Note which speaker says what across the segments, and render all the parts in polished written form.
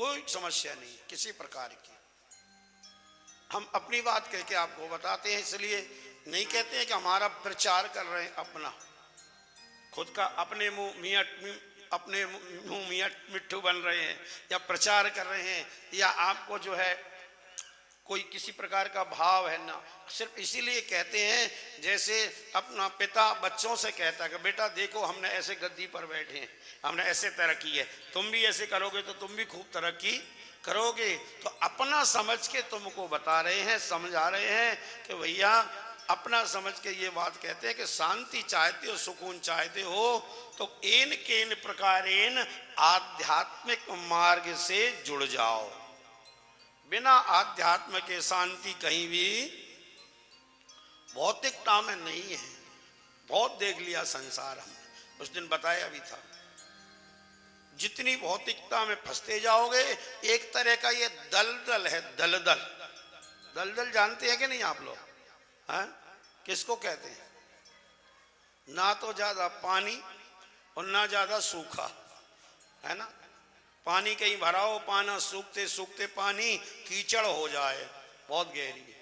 Speaker 1: कोई समस्या नहीं किसी प्रकार की। हम अपनी बात कह के आपको बताते हैं, इसलिए नहीं कहते हैं कि हमारा प्रचार कर रहे हैं अपना, खुद का अपने मुंह मियाँ मिट्ठू बन रहे हैं या प्रचार कर रहे हैं, या आपको जो है कोई किसी प्रकार का भाव है ना। सिर्फ इसीलिए कहते हैं जैसे अपना पिता बच्चों से कहता है कि बेटा देखो हमने ऐसे गद्दी पर बैठे हैं, हमने ऐसे तरक्की है, तुम भी ऐसे करोगे तो तुम भी खूब तरक्की करोगे। तो अपना समझ के तुमको बता रहे हैं, समझा रहे हैं कि भैया अपना समझ के ये बात कहते हैं कि शांति चाहते हो, सुकून चाहते हो तो एन केन प्रकारेन आध्यात्मिक मार्ग से जुड़ जाओ। बिना आध्यात्म के शांति कहीं भी भौतिकता में नहीं है। बहुत देख लिया संसार, हम उस दिन बताया भी था, जितनी भौतिकता में फंसते जाओगे, एक तरह का ये दलदल है, दलदल। दलदल जानते हैं कि नहीं आप लोग? हाँ, किसको कहते हैं? ना तो ज्यादा पानी और ना ज्यादा सूखा, है ना। पानी कहीं भराओ, पाना सूखते सूखते पानी कीचड़ हो जाए, बहुत गहरी है,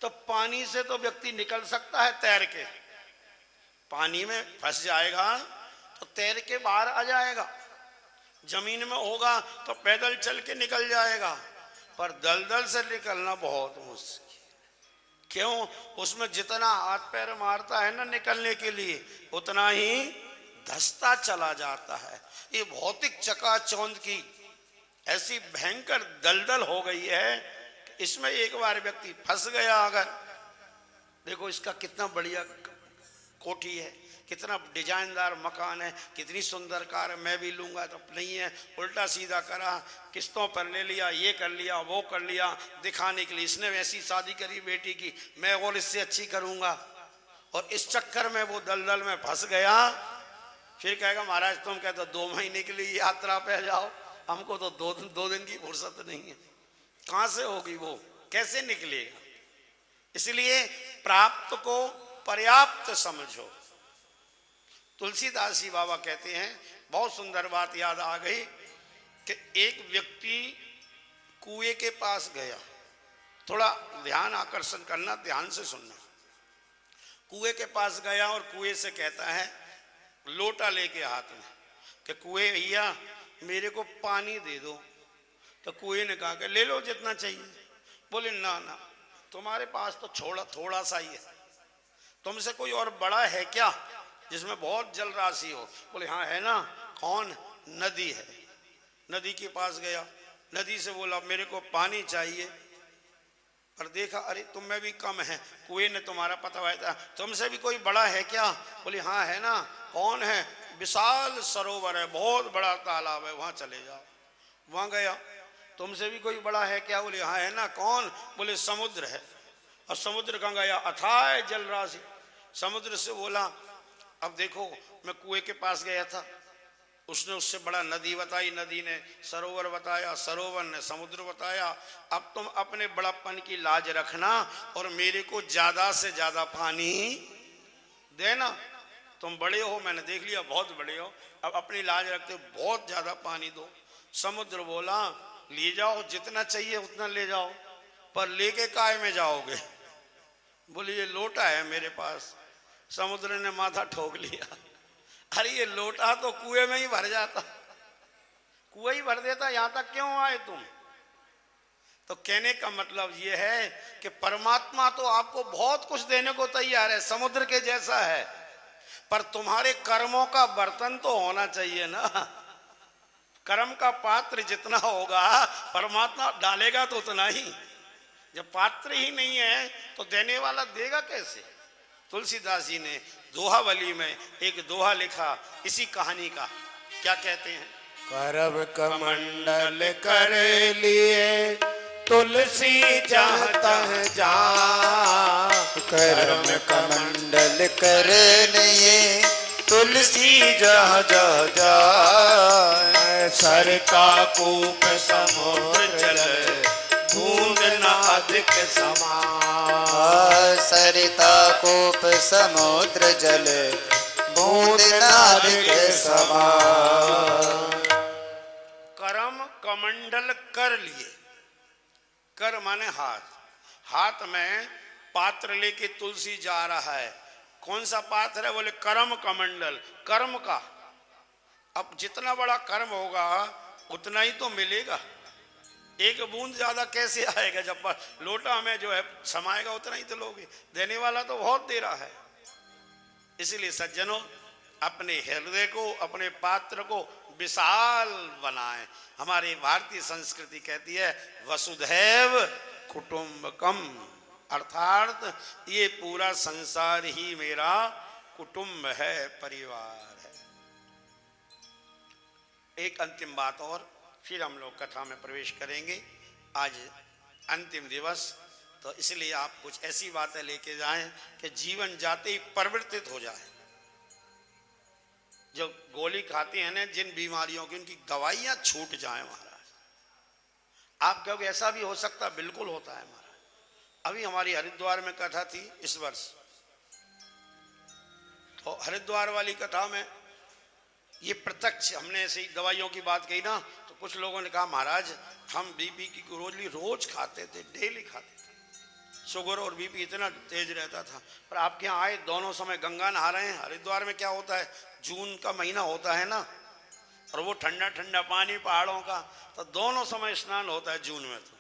Speaker 1: तो पानी से तो व्यक्ति निकल सकता है तैर के। पानी में फंस जाएगा तो तैर के बाहर आ जाएगा, जमीन में होगा तो पैदल चल के निकल जाएगा, पर दलदल से निकलना बहुत मुश्किल। क्यों? उसमें जितना हाथ पैर मारता है ना निकलने के लिए, उतना ही धंसता चला जाता है। ये भौतिक चकाचौंध की ऐसी भयंकर दलदल हो गई है कि इसमें एक बार व्यक्ति फंस गया अगर, देखो इसका कितना बढ़िया कोठी है, कितना डिजाइनदार मकान है, कितनी सुंदर कार है, मैं भी लूंगा तो नहीं है, उल्टा सीधा करा, किस्तों पर ले लिया, ये कर लिया वो कर लिया, दिखाने के लिए इसने वैसी शादी करी बेटी की, मैं और इससे अच्छी करूंगा, और इस चक्कर में वो दलदल में फंस गया। फिर कहेगा महाराज तुम कहते 2 महीने के लिए यात्रा पे जाओ, हमको तो दो दिन की फुर्सत नहीं है। कहां से होगी वो, कैसे निकलेगा? इसलिए प्राप्त को पर्याप्त समझो। तुलसीदास जी बाबा कहते हैं, बहुत सुंदर बात याद आ गई कि एक व्यक्ति कुएं के पास गया, थोड़ा ध्यान आकर्षण करना, ध्यान से सुनना। कुएं के पास गया और कुएं से कहता है, लोटा लेके हाथ में, कि कुएं भैया मेरे को पानी दे दो। तो कुएं ने कहा कि ले लो जितना चाहिए। बोले ना ना, तुम्हारे पास तो थोड़ा सा ही है, तुमसे कोई और बड़ा है क्या जिसमें बहुत जल राशि हो? बोले हाँ है ना। कौन? नदी है। नदी के पास गया, नदी से बोला मेरे को पानी चाहिए, और देखा अरे तुम में भी कम है। कुएं ने तुम्हारा पता था, तुमसे भी कोई बड़ा है क्या? बोले हाँ है ना। कौन है? विशाल सरोवर है, बहुत बड़ा तालाब है, वहां चले जाओ। वहां गया, तुमसे भी कोई बड़ा है क्या? बोले हाँ है ना। कौन? बोले समुद्र है। और समुद्र कहाँ गया? अथाह जल राशि। समुद्र से बोला अब देखो मैं कुएं के पास गया था, उसने उससे बड़ा नदी बताई, नदी ने सरोवर बताया, सरोवर ने समुद्र बताया। अब तुम अपने बड़प्पन की लाज रखना और मेरे को ज्यादा से ज्यादा पानी देना। तुम बड़े हो, मैंने देख लिया बहुत बड़े हो, अब अपनी लाज रखते हो, बहुत ज्यादा पानी दो। समुद्र बोला ले जाओ जितना चाहिए उतना ले जाओ, पर लेके काय में जाओगे? बोले ये लोटा है मेरे पास। समुद्र ने माथा ठोक लिया, अरे ये लोटा तो कुएं में ही भर जाता, कुएं ही भर देता, यहां तक क्यों आए तुम? तो कहने का मतलब ये है कि परमात्मा तो आपको बहुत कुछ देने को तैयार है, समुद्र के जैसा है, पर तुम्हारे कर्मों का बर्तन तो होना चाहिए ना। कर्म का पात्र जितना होगा परमात्मा डालेगा तो उतना ही। जब पात्र ही नहीं है तो देने वाला देगा कैसे? तुलसीदास जी ने दोहावली में एक दोहा लिखा इसी कहानी का। क्या कहते हैं?
Speaker 2: करब कमंडल कर लिए तुलसी जहाँ तह जा, करम कमंडल कर लिए तुलसी जहाँ जहाँ जाए। सर का कूप समुद्र जल बूंद न अधिक समान।
Speaker 3: सरिता कूप समुद्र जल बूंद न अधिक समान।
Speaker 1: कर्म कमंडल कर लिए। कर माने हाथ, हाथ में पात्र लेके तुलसी जा रहा है। कौन सा पात्र है? बोले कर्म कमंडल, कर्म का। अब जितना बड़ा कर्म होगा उतना ही तो मिलेगा। एक बूंद ज्यादा कैसे आएगा? जब लोटा में जो है समाएगा उतना ही तो लोगे। देने वाला तो बहुत दे रहा है। इसलिए सज्जनों, अपने हृदय को, अपने पात्र को विशाल बनाएं। हमारी भारतीय संस्कृति कहती है वसुधैव कुटुंबकम, अर्थात ये पूरा संसार ही मेरा कुटुंब है, परिवार है। एक अंतिम बात और, फिर हम लोग कथा में प्रवेश करेंगे। आज अंतिम दिवस, तो इसलिए आप कुछ ऐसी बातें लेके जाएं कि जीवन जाते ही परिवर्तित हो जाए। जो गोली खाते हैं ना जिन बीमारियों की, उनकी दवाइयां छूट जाएं महाराज। आप कहोगे ऐसा भी हो सकता? बिल्कुल होता है महाराज। अभी हमारी हरिद्वार में कथा थी इस वर्ष, तो हरिद्वार वाली कथा में ये प्रत्यक्ष, हमने ऐसी दवाइयों की बात कही ना, तो कुछ लोगों ने कहा महाराज हम बीपी की गोली रोज खाते थे, डेली खाते थे, शुगर और बीपी इतना तेज रहता था। पर आपके यहाँ आए, दोनों समय गंगा नहा रहे हैं। हरिद्वार में क्या होता है, जून का महीना होता है ना, और वो ठंडा ठंडा पानी पहाड़ों का, तो दोनों समय स्नान होता है जून में। तो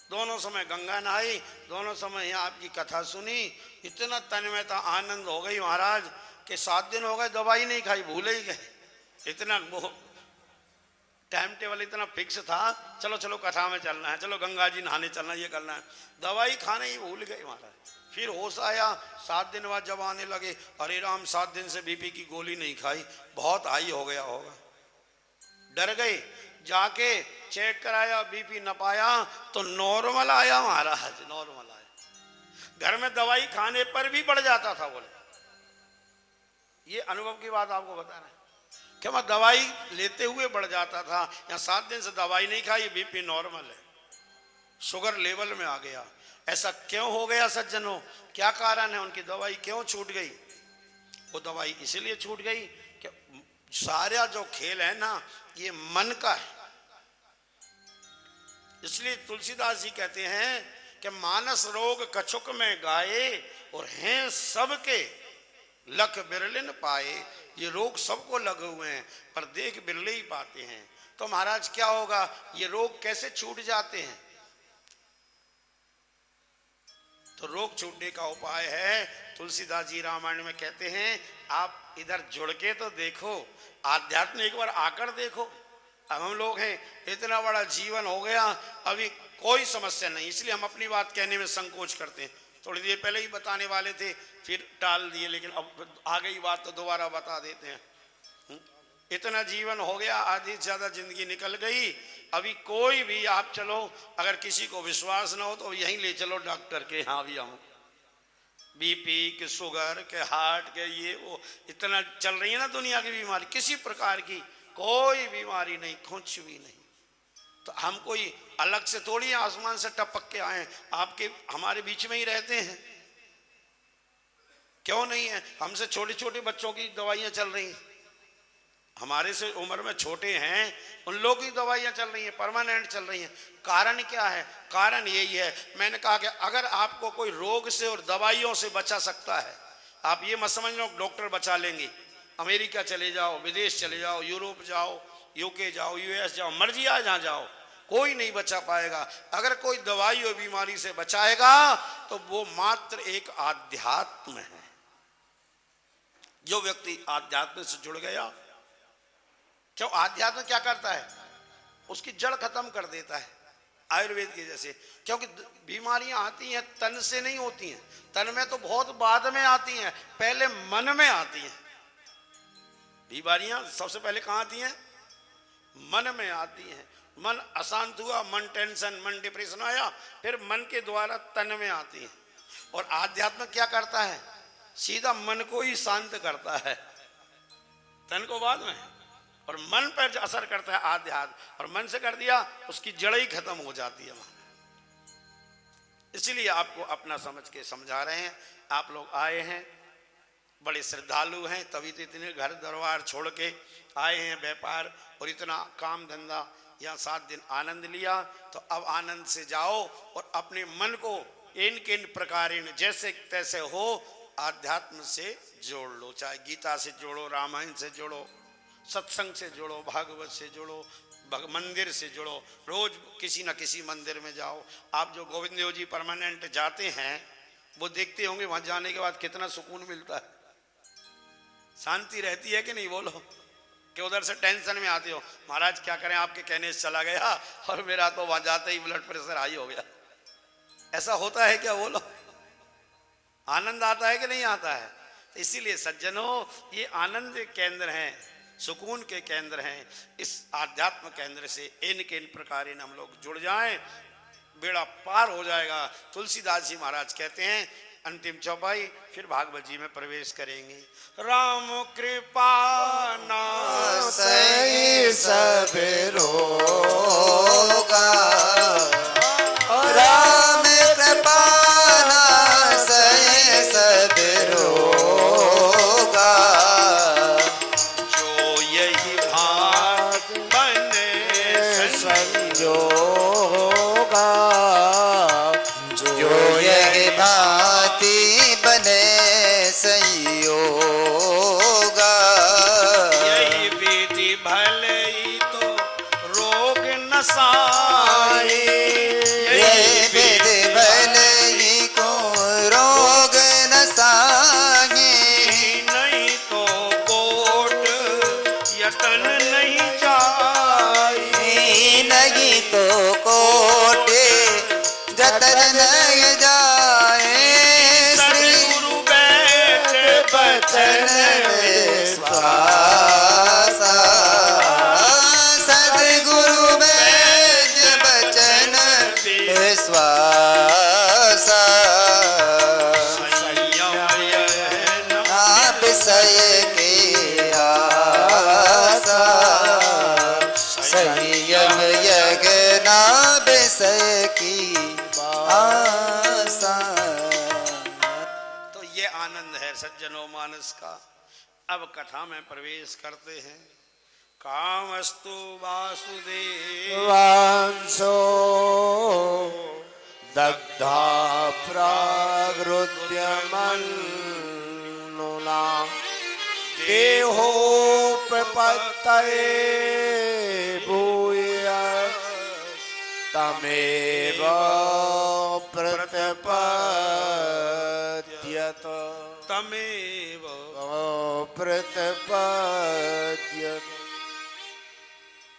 Speaker 1: दोनों समय गंगा नहाई, दोनों समय यहाँ आपकी कथा सुनी, इतना तन में था आनंद हो गई महाराज कि 7 दिन हो गए दवाई नहीं खाई, भूले ही गए। इतना वो टाइम टेबल इतना फिक्स था, चलो चलो कथा में चलना है, चलो गंगा जी नहाने चलना, ये करना है, दवाई खाने ही भूल गए महाराज। फिर होश आया 7 दिन बाद जब आने लगे, अरे राम 7 दिन से बीपी की गोली नहीं खाई, बहुत हाई हो गया होगा। डर गए, जाके चेक कराया, बीपी न पाया तो नॉर्मल आया महाराज, नॉर्मल आया। घर में दवाई खाने पर भी बढ़ जाता था। बोले ये अनुभव की बात आपको बता रहे हैं कि मैं दवाई लेते हुए बढ़ जाता था। यहाँ 7 दिन से दवाई नहीं खाई, बीपी नॉर्मल है, शुगर लेवल में आ गया। ऐसा क्यों हो गया सज्जनों? क्या कारण है? उनकी दवाई क्यों छूट गई? वो दवाई इसलिए छूट गई कि सारा जो खेल है ना, ये मन का है। इसलिए तुलसीदास जी कहते हैं कि मानस रोग कछुक में गाये, और हैं सबके लख बिरलिन पाए। ये रोग सबको लगे हुए हैं, पर देख बिरले ही पाते हैं। तो महाराज क्या होगा? ये रोग कैसे छूट जाते हैं? तो रोग छूटने का उपाय है, तुलसीदास जी रामायण में कहते हैं, आप इधर जुड़ के तो देखो, आध्यात्म एक बार आकर देखो। अब हम लोग हैं, इतना बड़ा जीवन हो गया, अभी कोई समस्या नहीं, इसलिए हम अपनी बात कहने में संकोच करते हैं। थोड़ी देर पहले ही बताने वाले थे, फिर टाल दिए, लेकिन अब आ गई बात तो दोबारा बता देते हैं। इतना जीवन हो गया, आधी से ज्यादा जिंदगी निकल गई। अभी कोई भी आप चलो, अगर किसी को विश्वास ना हो तो यहीं ले चलो डॉक्टर के यहाँ भी, हम बीपी के, शुगर के, हार्ट के, ये वो इतना चल रही है ना दुनिया की बीमारी, किसी प्रकार की कोई बीमारी नहीं, कुछ भी नहीं। तो हम कोई अलग से थोड़ी आसमान से टपक के आए, आपके हमारे बीच में ही रहते हैं। क्यों नहीं है? हमसे छोटे छोटे बच्चों की दवाइयां चल रही हैं, हमारे से उम्र में छोटे हैं उन लोगों की दवाइयां चल रही हैं, परमानेंट चल रही हैं। कारण क्या है? कारण यही है, मैंने कहा कि अगर आपको कोई रोग से और दवाइयों से बचा सकता है, आप ये मत समझ लो डॉक्टर बचा लेंगे। अमेरिका चले जाओ, विदेश चले जाओ, यूरोप जाओ, यूके जाओ, यूएस जाओ, मर्जी आ जहाँ जाओ, कोई नहीं बचा पाएगा। अगर कोई दवाई और बीमारी से बचाएगा तो वो मात्र एक आध्यात्म है। जो व्यक्ति आध्यात्म से जुड़ गया, क्यों? आध्यात्म क्या करता है? उसकी जड़ खत्म कर देता है, आयुर्वेद के जैसे। क्योंकि बीमारियां आती हैं तन से नहीं होती हैं, तन में तो बहुत बाद में आती हैं, पहले मन में आती हैं। बीमारियां सबसे पहले कहाँ आती हैं? मन में आती हैं। मन अशांत हुआ, मन टेंशन, मन डिप्रेशन आया, फिर मन के द्वारा तन में आती है। और आध्यात्म क्या करता है? सीधा मन को ही शांत करता है, तन को बाद में, और मन पर जो असर करता है आध्यात्म, और मन से कर दिया उसकी जड़ ही खत्म हो जाती है। इसलिए आपको अपना समझ के समझा रहे हैं। आप लोग आए हैं, बड़े श्रद्धालु हैं, तभी तो इतने घर दरबार छोड़ के आए हैं, व्यापार और इतना काम धंधा यहाँ 7 दिन आनंद लिया, तो अब आनंद से जाओ और अपने मन को इन किन प्रकार जैसे तैसे हो आध्यात्म से जोड़ लो। चाहे गीता से जोड़ो, रामायण से जोड़ो, सत्संग से जोड़ो, भागवत से जोड़ो, मंदिर से जोड़ो। रोज किसी न किसी मंदिर में जाओ। आप जो गोविंद देव जी परमानेंट जाते हैं वो देखते होंगे वहां जाने के बाद कितना सुकून मिलता है, शांति रहती है कि नहीं? बोलो कि उधर से टेंशन में आते हो, महाराज क्या करें, आपके कहने से चला गया और मेरा तो वहां जाते ही ब्लड प्रेशर हाई हो गया। ऐसा होता है क्या? बोलो, आनंद आता है कि नहीं आता है? तो इसीलिए सज्जनों, ये आनंद केंद्र हैं, सुकून के केंद्र हैं। इस आध्यात्म केंद्र से इन के इन प्रकार हम लोग जुड़ जाएं, बेड़ा पार हो जाएगा। तुलसीदास जी महाराज कहते हैं, अंतिम चौपाई, फिर भागवत जी में प्रवेश करेंगे। राम कृपा
Speaker 3: नासै सब रोगा, राम कृपा नासै सब रोगा,
Speaker 1: जो यही भाग बने
Speaker 2: संजोगा,
Speaker 3: जो यही भांति बने संयोगा,
Speaker 1: यही विधि भले ही तो रोग नसाए,
Speaker 3: यही विधि भले ही को रोग नसाए,
Speaker 1: नहीं तो कोट यतन नहीं जाए,
Speaker 3: नहीं तो कोटे जतन नहीं जाए, श्री
Speaker 1: गुरु बैठ
Speaker 3: बचन विश्वासा, सद्गुरु बैठ बचन विश्वासा, आप सय के आसा, संयम यज्ञना विषय की आसा।
Speaker 1: तो ये आनंद है सज्जनों मानस का। अब कथा में प्रवेश करते हैं। कामस्तु वासुदेव
Speaker 2: वांसो दग्धा प्रागृद्यमन्नुना, देहोपपत्तये भूय तमेव प्रतिपद्यत,
Speaker 1: तमेव।
Speaker 2: प्रतिपद्यत।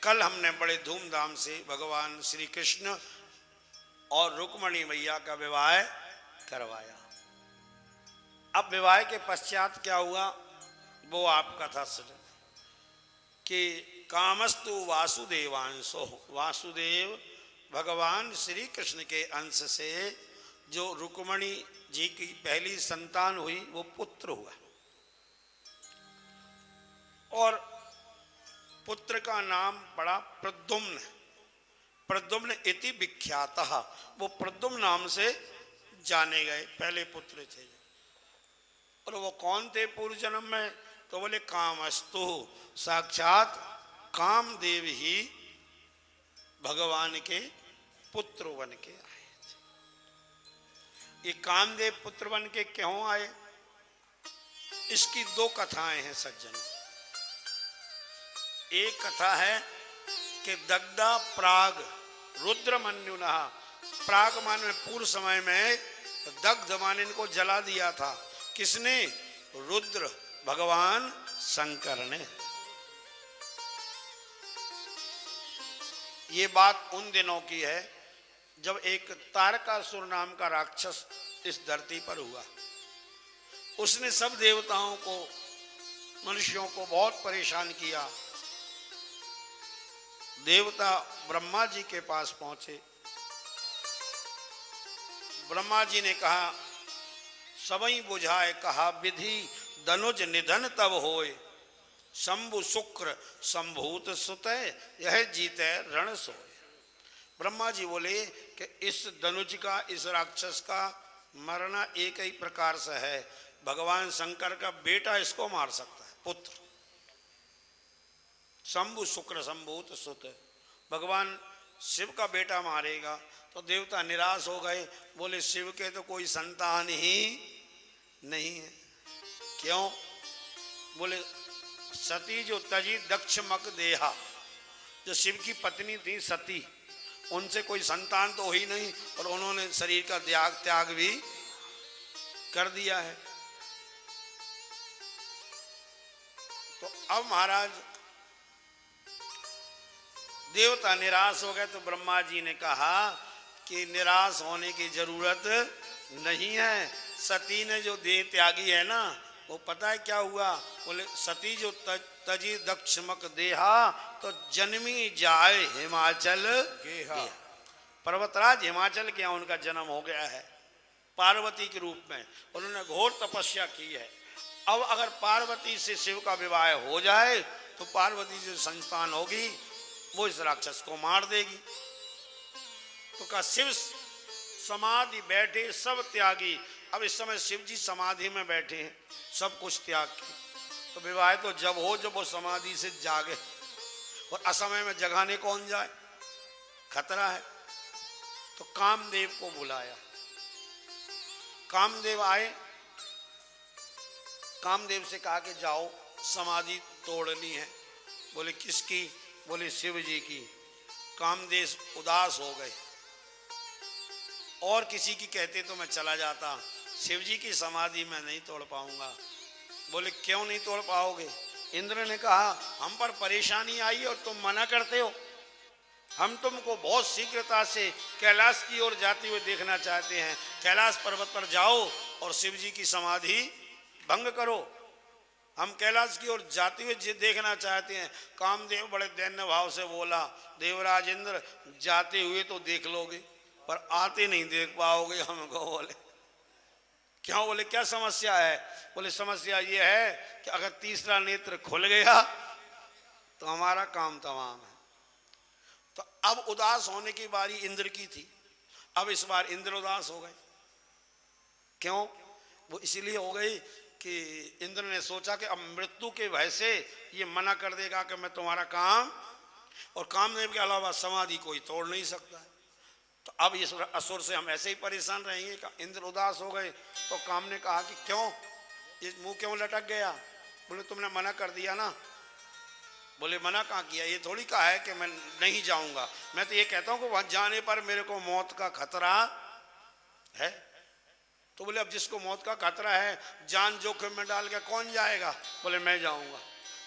Speaker 1: कल हमने बड़े धूमधाम से भगवान श्री कृष्ण और रुक्मणी मैया का विवाह करवाया। अब विवाह के पश्चात क्या हुआ वो आप कथा सुने कि कामस्तु वासुदेवांशो, वासुदेव भगवान श्री कृष्ण के अंश से जो रुक्मणी जी की पहली संतान हुई वो पुत्र हुआ, और पुत्र का नाम पड़ा प्रद्युम्न। प्रद्युम्न इति विख्यातः, वो प्रद्युम्न नाम से जाने गए, पहले पुत्र थे। और वो कौन थे पूर्व जन्म में? तो बोले कामस्तु, साक्षात कामदेव ही भगवान के पुत्र बन के आए थे। ये कामदेव पुत्र बन के क्यों आए, इसकी दो कथाएं हैं सज्जनों। एक कथा है कि दग्धा प्राग रुद्रमन्युना, प्राग मान में पूर्व समय में दग्ध मान इनको जला दिया था। किसने? रुद्र भगवान शंकर ने। ये बात उन दिनों की है जब एक तारकासुर नाम का राक्षस इस धरती पर हुआ। उसने सब देवताओं को, मनुष्यों को बहुत परेशान किया। देवता ब्रह्मा जी के पास पहुंचे। ब्रह्मा जी ने कहा, सबई बुझाए कहा विधि, धनुज निधन तब होए, शंभु शुक्र संभूत सुतय, यह जीते रण सोए। ब्रह्मा जी बोले कि इस धनुज का, इस राक्षस का मरना एक ही प्रकार से है, भगवान शंकर का बेटा इसको मार सकता है, पुत्र। शंभु शुक्र संभूत सुत, भगवान शिव का बेटा मारेगा। तो देवता निराश हो गए, बोले शिव के तो कोई संतान ही नहीं है। क्यों? बोले सती जो तजी दक्ष मक देहा, जो शिव की पत्नी थी सती, उनसे कोई संतान तो ही नहीं, और उन्होंने शरीर का त्याग भी कर दिया है। तो अब महाराज देवता निराश हो गए। तो ब्रह्मा जी ने कहा कि निराश होने की जरूरत नहीं है। सती ने जो देह त्यागी है ना, वो पता है क्या हुआ? बोले सती जो तजी दक्षमक देहा, तो जन्मी जाए हिमाचल गेहा। पर्वतराज हिमाचल के यहाँ उनका जन्म हो गया है पार्वती के रूप में। उन्होंने घोर तपस्या की है। अब अगर पार्वती से शिव का विवाह हो जाए तो पार्वती जो संतान होगी वो इस राक्षस को मार देगी। तो कहा शिव समाधि बैठे सब त्यागी। अब इस समय शिव जी समाधि में बैठे हैं, सब कुछ त्याग के। तो विवाह तो जब हो जब वो समाधि से जागे, और असमय में जगाने कौन जाए, खतरा है। तो कामदेव को बुलाया। कामदेव आए, कामदेव से कहा कि जाओ समाधि तोड़नी है। बोले किसकी? बोले शिव जी की। कामदेव उदास हो गए। और किसी की कहते तो मैं चला जाता, शिव जी की समाधि में नहीं तोड़ पाऊंगा। बोले क्यों नहीं तोड़ पाओगे? इंद्र ने कहा हम पर परेशानी आई और तुम मना करते हो। हम तुमको बहुत शीघ्रता से कैलाश की ओर जाते हुए देखना चाहते हैं। कैलाश पर्वत पर जाओ और शिव जी की समाधि भंग करो। हम कैलाश की ओर जाते हुए देखना चाहते हैं। कामदेव बड़े दैन्य भाव से बोला, देवराज इंद्र जाते हुए तो देख लोगे पर आते नहीं देख पाओगे हमको। बोले क्यों? बोले क्या समस्या है? बोले समस्या ये है कि अगर तीसरा नेत्र खुल गया तो हमारा काम तमाम है। तो अब उदास होने की बारी इंद्र की थी। अब इस बार इंद्र उदास हो गए। क्यों? वो इसलिए हो गई कि इंद्र ने सोचा कि अब मृत्यु के भय से ये मना कर देगा कि मैं तुम्हारा काम, और कामदेव के अलावा समाधि कोई तोड़ नहीं सकता है। तो अब इस असुर से हम ऐसे ही परेशान रहेंगे। इंद्र उदास हो गए। तो काम ने कहा कि क्यों ये मुंह क्यों लटक गया? बोले तुमने मना कर दिया ना। बोले मना कहाँ किया? ये थोड़ी कहा है कि मैं नहीं जाऊंगा। मैं तो ये कहता हूँ कि वहां जाने पर मेरे को मौत का खतरा है। तो बोले अब जिसको मौत का खतरा है जान जोखिम में डाल के कौन जाएगा? बोले मैं जाऊंगा।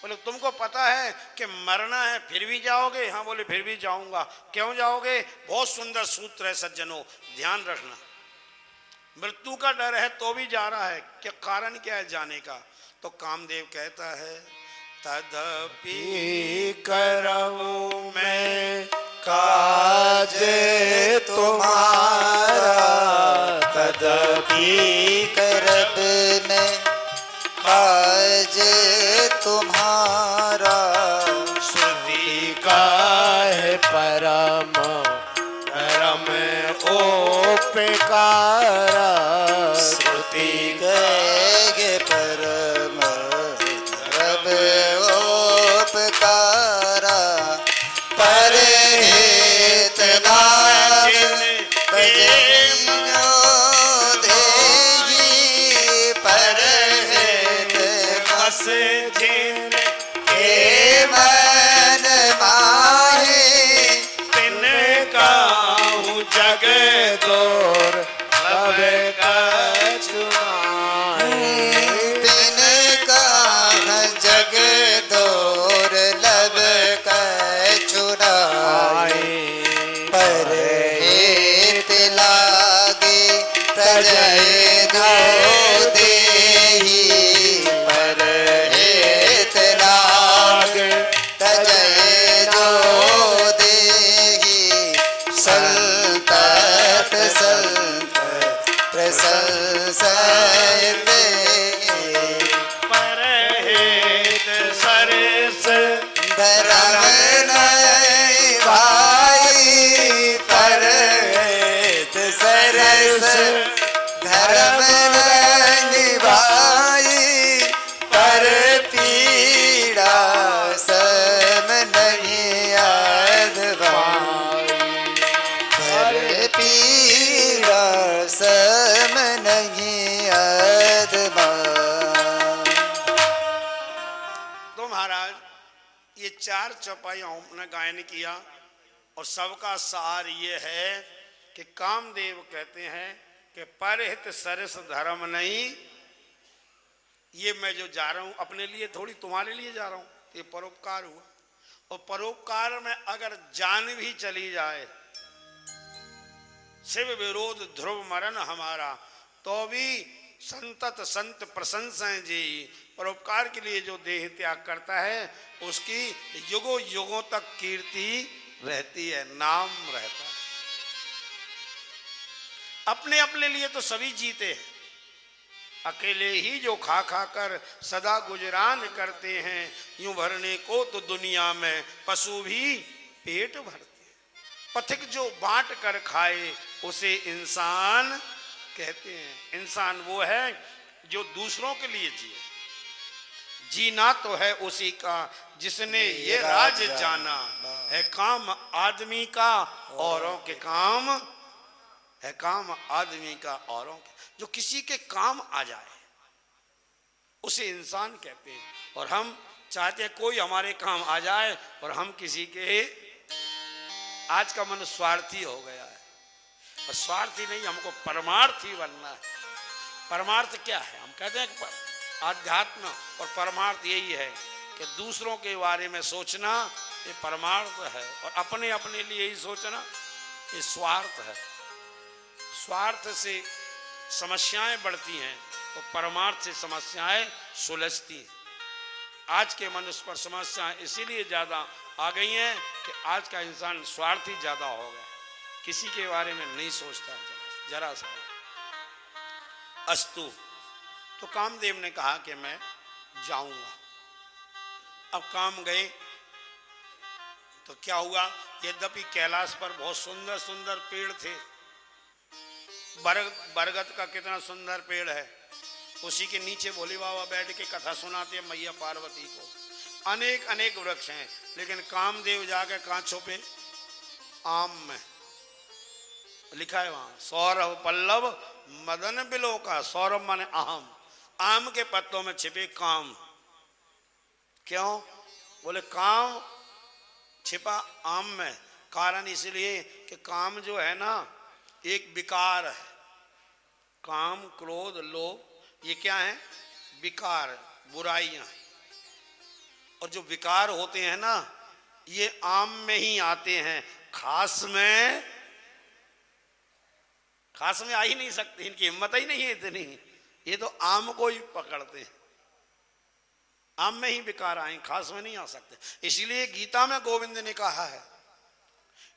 Speaker 1: बोले तुमको पता है कि मरना है फिर भी जाओगे? हाँ। बोले फिर भी जाऊंगा। क्यों जाओगे? बहुत सुंदर सूत्र है सज्जनों, ध्यान रखना। मृत्यु का डर है तो भी जा रहा है, क्या कारण क्या है जाने का? तो कामदेव कहता है तदपि
Speaker 2: करऊं मैं काज तुम्हारा, तदपि
Speaker 3: करब मैं काज तुम्हारा।
Speaker 2: श्रुति का है परम धर्म ओपकारा, श्रुति
Speaker 3: गए परम धर्म ओपकारा। परहित नाम तजो देहि, परहित बस
Speaker 1: जिन
Speaker 3: के मन माहे।
Speaker 1: तिन काहू जग
Speaker 2: दौर लब कछुनाए,
Speaker 3: बिन काह जग दौर लब कछुनाए। परहित लागे तजय दो देहि, परहित लागे तजय दो देहि। संतत संत प्रशंसय देहि,
Speaker 1: परहित सरस
Speaker 3: धर्म नहीं भाई। परहित सरस धर्म नहीं भाई। पर पीड़ा सम नहीं याद भाई।
Speaker 1: 4 चौपाइयों ने गायन किया और सबका सार ये है कि कामदेव कहते हैं कि परहित सरस धर्म नहीं। ये मैं जो जा रहा हूं अपने लिए थोड़ी तुम्हारे लिए जा रहा हूं, ये परोपकार हुआ। और परोपकार में अगर जान भी चली जाए, शिव विरोध ध्रुव मरण हमारा, तो भी संतत संत प्रशंसाएं जी। परोपकार के लिए जो देह त्याग करता है उसकी युगों युगों तक कीर्ति रहती है, नाम रहता है। अपने अपने लिए तो सभी जीते हैं, अकेले ही जो खा खा कर सदा गुजरान करते हैं, यूं भरने को तो दुनिया में पशु भी पेट भरते हैं। पथिक जो बांट कर खाए उसे इंसान कहते हैं। इंसान वो है जो दूसरों के लिए जिए। जीना तो है उसी का जिसने ये राज जाना, है काम आदमी का औरों के काम, है काम आदमी का औरों के, जो किसी के काम आ जाए उसे इंसान कहते हैं। और हम चाहते हैं कोई हमारे काम आ जाए और हम किसी के। आज का मन स्वार्थी हो गया है, और स्वार्थी नहीं, हमको परमार्थी बनना है। परमार्थ क्या है? हम कहते हैं कि आध्यात्म और परमार्थ यही है कि दूसरों के बारे में सोचना ये परमार्थ है, और अपने अपने लिए ही सोचना ये स्वार्थ है। स्वार्थ से समस्याएं बढ़ती हैं और परमार्थ से समस्याएं सुलझती हैं। आज के मनुष्य पर समस्याएं इसीलिए ज़्यादा आ गई हैं कि आज का इंसान स्वार्थी ज़्यादा हो गया, किसी के बारे में नहीं सोचता जरा सा। अस्तु, तो कामदेव ने कहा कि मैं जाऊंगा। अब काम गए तो क्या हुआ? यद्यपि कैलाश पर बहुत सुंदर सुंदर पेड़ थे, बरगद का कितना सुंदर पेड़ है, उसी के नीचे भोले बाबा बैठ के कथा सुनाते हैं मैया पार्वती को। अनेक अनेक वृक्ष हैं, लेकिन कामदेव जाके कहाँ छुपे? आम में। लिखा है वहां, सौरभ पल्लव मदन बिलो का। सौरभ माने आम के पत्तों में छिपे काम। क्यों? बोले काम छिपा आम में। कारण इसलिए कि काम जो है ना एक विकार है। काम क्रोध लोभ ये क्या है? विकार, बुराइयां। और जो विकार होते हैं ना ये आम में ही आते हैं, खास में आ ही नहीं सकते, इनकी हिम्मत ही नहीं है इतनी। ये तो आम को ही पकड़ते हैं, आम में ही विकार आए, खास में नहीं आ सकते। इसलिए गीता में गोविंद ने कहा है,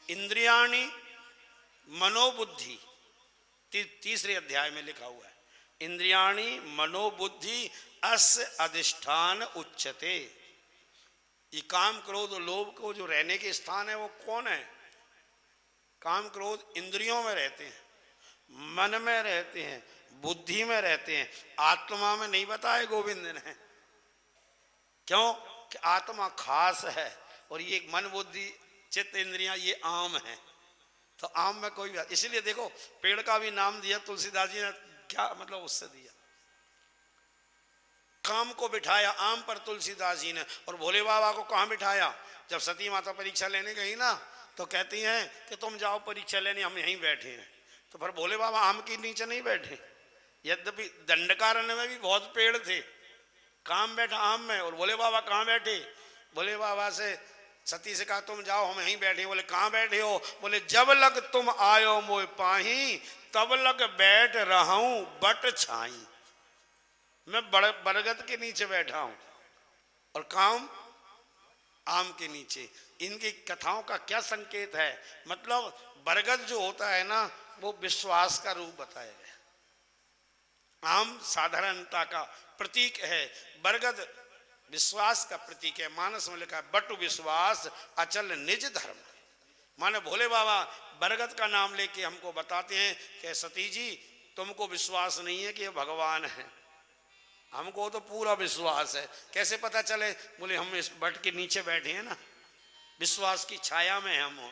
Speaker 1: इंद्रियाणि मनोबुद्धि, तीसरे अध्याय में लिखा हुआ है, इंद्रियाणि मनोबुद्धि अस्य अधिष्ठान उच्यते। ये काम क्रोध लोभ को जो रहने के स्थान है वो कौन है? काम क्रोध इंद्रियों में रहते हैं, मन में रहते हैं, बुद्धि में रहते हैं, आत्मा में नहीं बताया गोविंद ने। क्यों? कि आत्मा खास है और ये मन बुद्धि चित्त इंद्रियां ये आम है। तो आम में कोई बात, इसलिए देखो पेड़ का भी नाम दिया तुलसीदास जी ने, क्या मतलब उससे दिया? काम को बिठाया आम पर तुलसीदास जी ने। और भोले बाबा को कहाँ बिठाया? जब सती माता परीक्षा लेने गई ना तो कहती हैं कि तुम जाओ परीक्षा लेने, हम यहीं बैठे हैं। तो फिर भोले बाबा आम के नीचे नहीं बैठे, यद्यपि दंडकारण्य में भी बहुत पेड़ थे, काम बैठा आम में। और भोले बाबा कहाँ बैठे? भोले बाबा से सती से कहा तुम जाओ, हम यहीं बैठे। बोले कहाँ बैठे हो? बोले जब लग तुम आयो मोय पाही, तब लग बैठ रहूं बट छाई। मैं बरगद के नीचे बैठा हूं और काम आम के नीचे। इनकी कथाओं का क्या संकेत है? मतलब बरगद जो होता है ना वो विश्वास का रूप बताया गया। आम साधारणता का प्रतीक है, बरगद विश्वास का प्रतीक है। मानस में लिखा है बटु विश्वास अचल निज धर्म। माने भोले बाबा बरगद का नाम लेके हमको बताते हैं कि सती जी तुमको विश्वास नहीं है कि ये भगवान है, हमको तो पूरा विश्वास है। कैसे पता चले? बोले हम इस बट के नीचे बैठे हैं ना, विश्वास की छाया में हम हैं।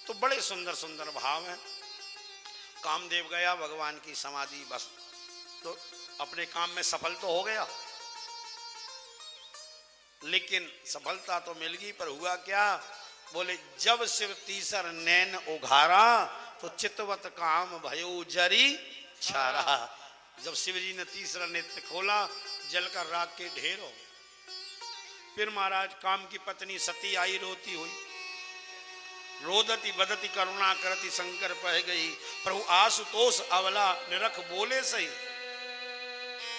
Speaker 1: तो बड़े सुंदर सुंदर भाव हैं। कामदेव गया भगवान की समाधि, बस तो अपने काम में सफल तो हो गया। लेकिन सफलता तो मिल गई, पर हुआ क्या? बोले जब शिव तीसर नैन उघारा तो चितवत काम भयो जरी छारा। जब शिव जी ने तीसरा नेत्र खोला, जलकर राख के ढेर हो गए। फिर महाराज काम की पत्नी सती आई रोती हुई, रोदती बदती करुणा करती शंकर पह गई। प्रभु आशुतोष अवला निरख बोले सही,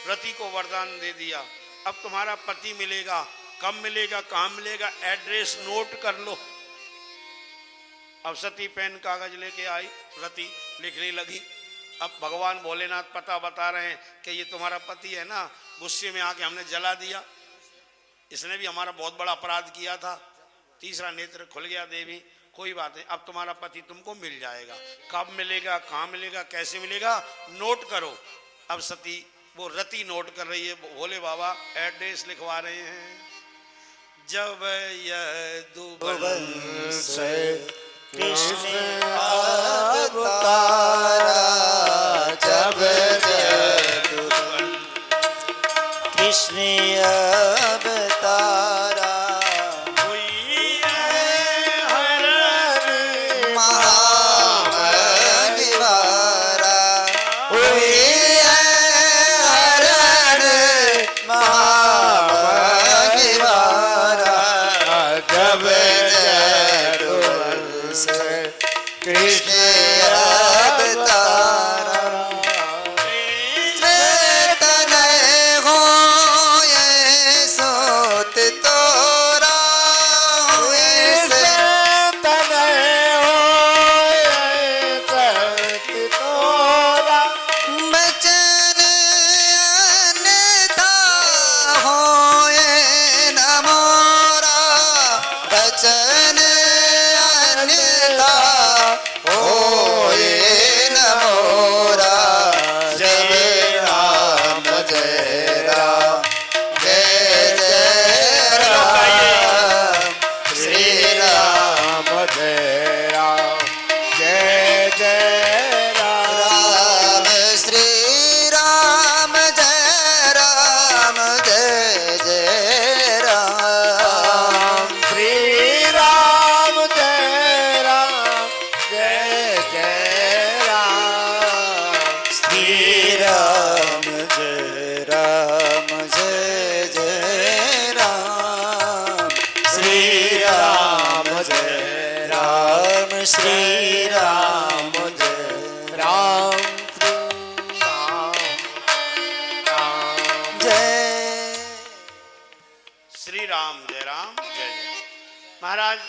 Speaker 1: रति को वरदान दे दिया, अब तुम्हारा पति मिलेगा। कब मिलेगा, कहाँ मिलेगा, एड्रेस नोट कर लो। अब सती पेन कागज लेके आई, रति लिखने लगी। अब भगवान भोलेनाथ पता बता रहे हैं कि ये तुम्हारा पति है ना, गुस्से में आके हमने जला दिया, इसने भी हमारा बहुत बड़ा अपराध किया था। तीसरा नेत्र खुल गया देवी, कोई बात नहीं, अब तुम्हारा पति तुमको मिल जाएगा। कब मिलेगा, कहाँ मिलेगा, कैसे मिलेगा, नोट करो। अब सती वो रति नोट कर रही है, भोले बाबा एड्रेस लिखवा रहे हैं। जब यदुवंश
Speaker 2: कृष्ण अवतारा, जब कृष्ण अवतारा,
Speaker 3: महामहिवारा, हुई है हरण महामहिवारा।
Speaker 2: जब यदुवंश कृष्ण
Speaker 3: अवतारा, तनय होए सोत तोरा, हुए से बचन अन्यथा होए न मोरा, बचन अन्यथा होए न मोरा। जब राम जय राम, जय जय राम, श्री राम
Speaker 2: जय राम, जय जय राम,
Speaker 3: राम श्री राम, जय राम, जय जय राम।
Speaker 2: श्री राम जय राम, जय जय राम,
Speaker 3: श्री राम जय राम, जय जय राम। श्री राम जय राम, श्री राम जय
Speaker 2: राम
Speaker 3: जय।
Speaker 1: श्री राम जय राम जय जय। महाराज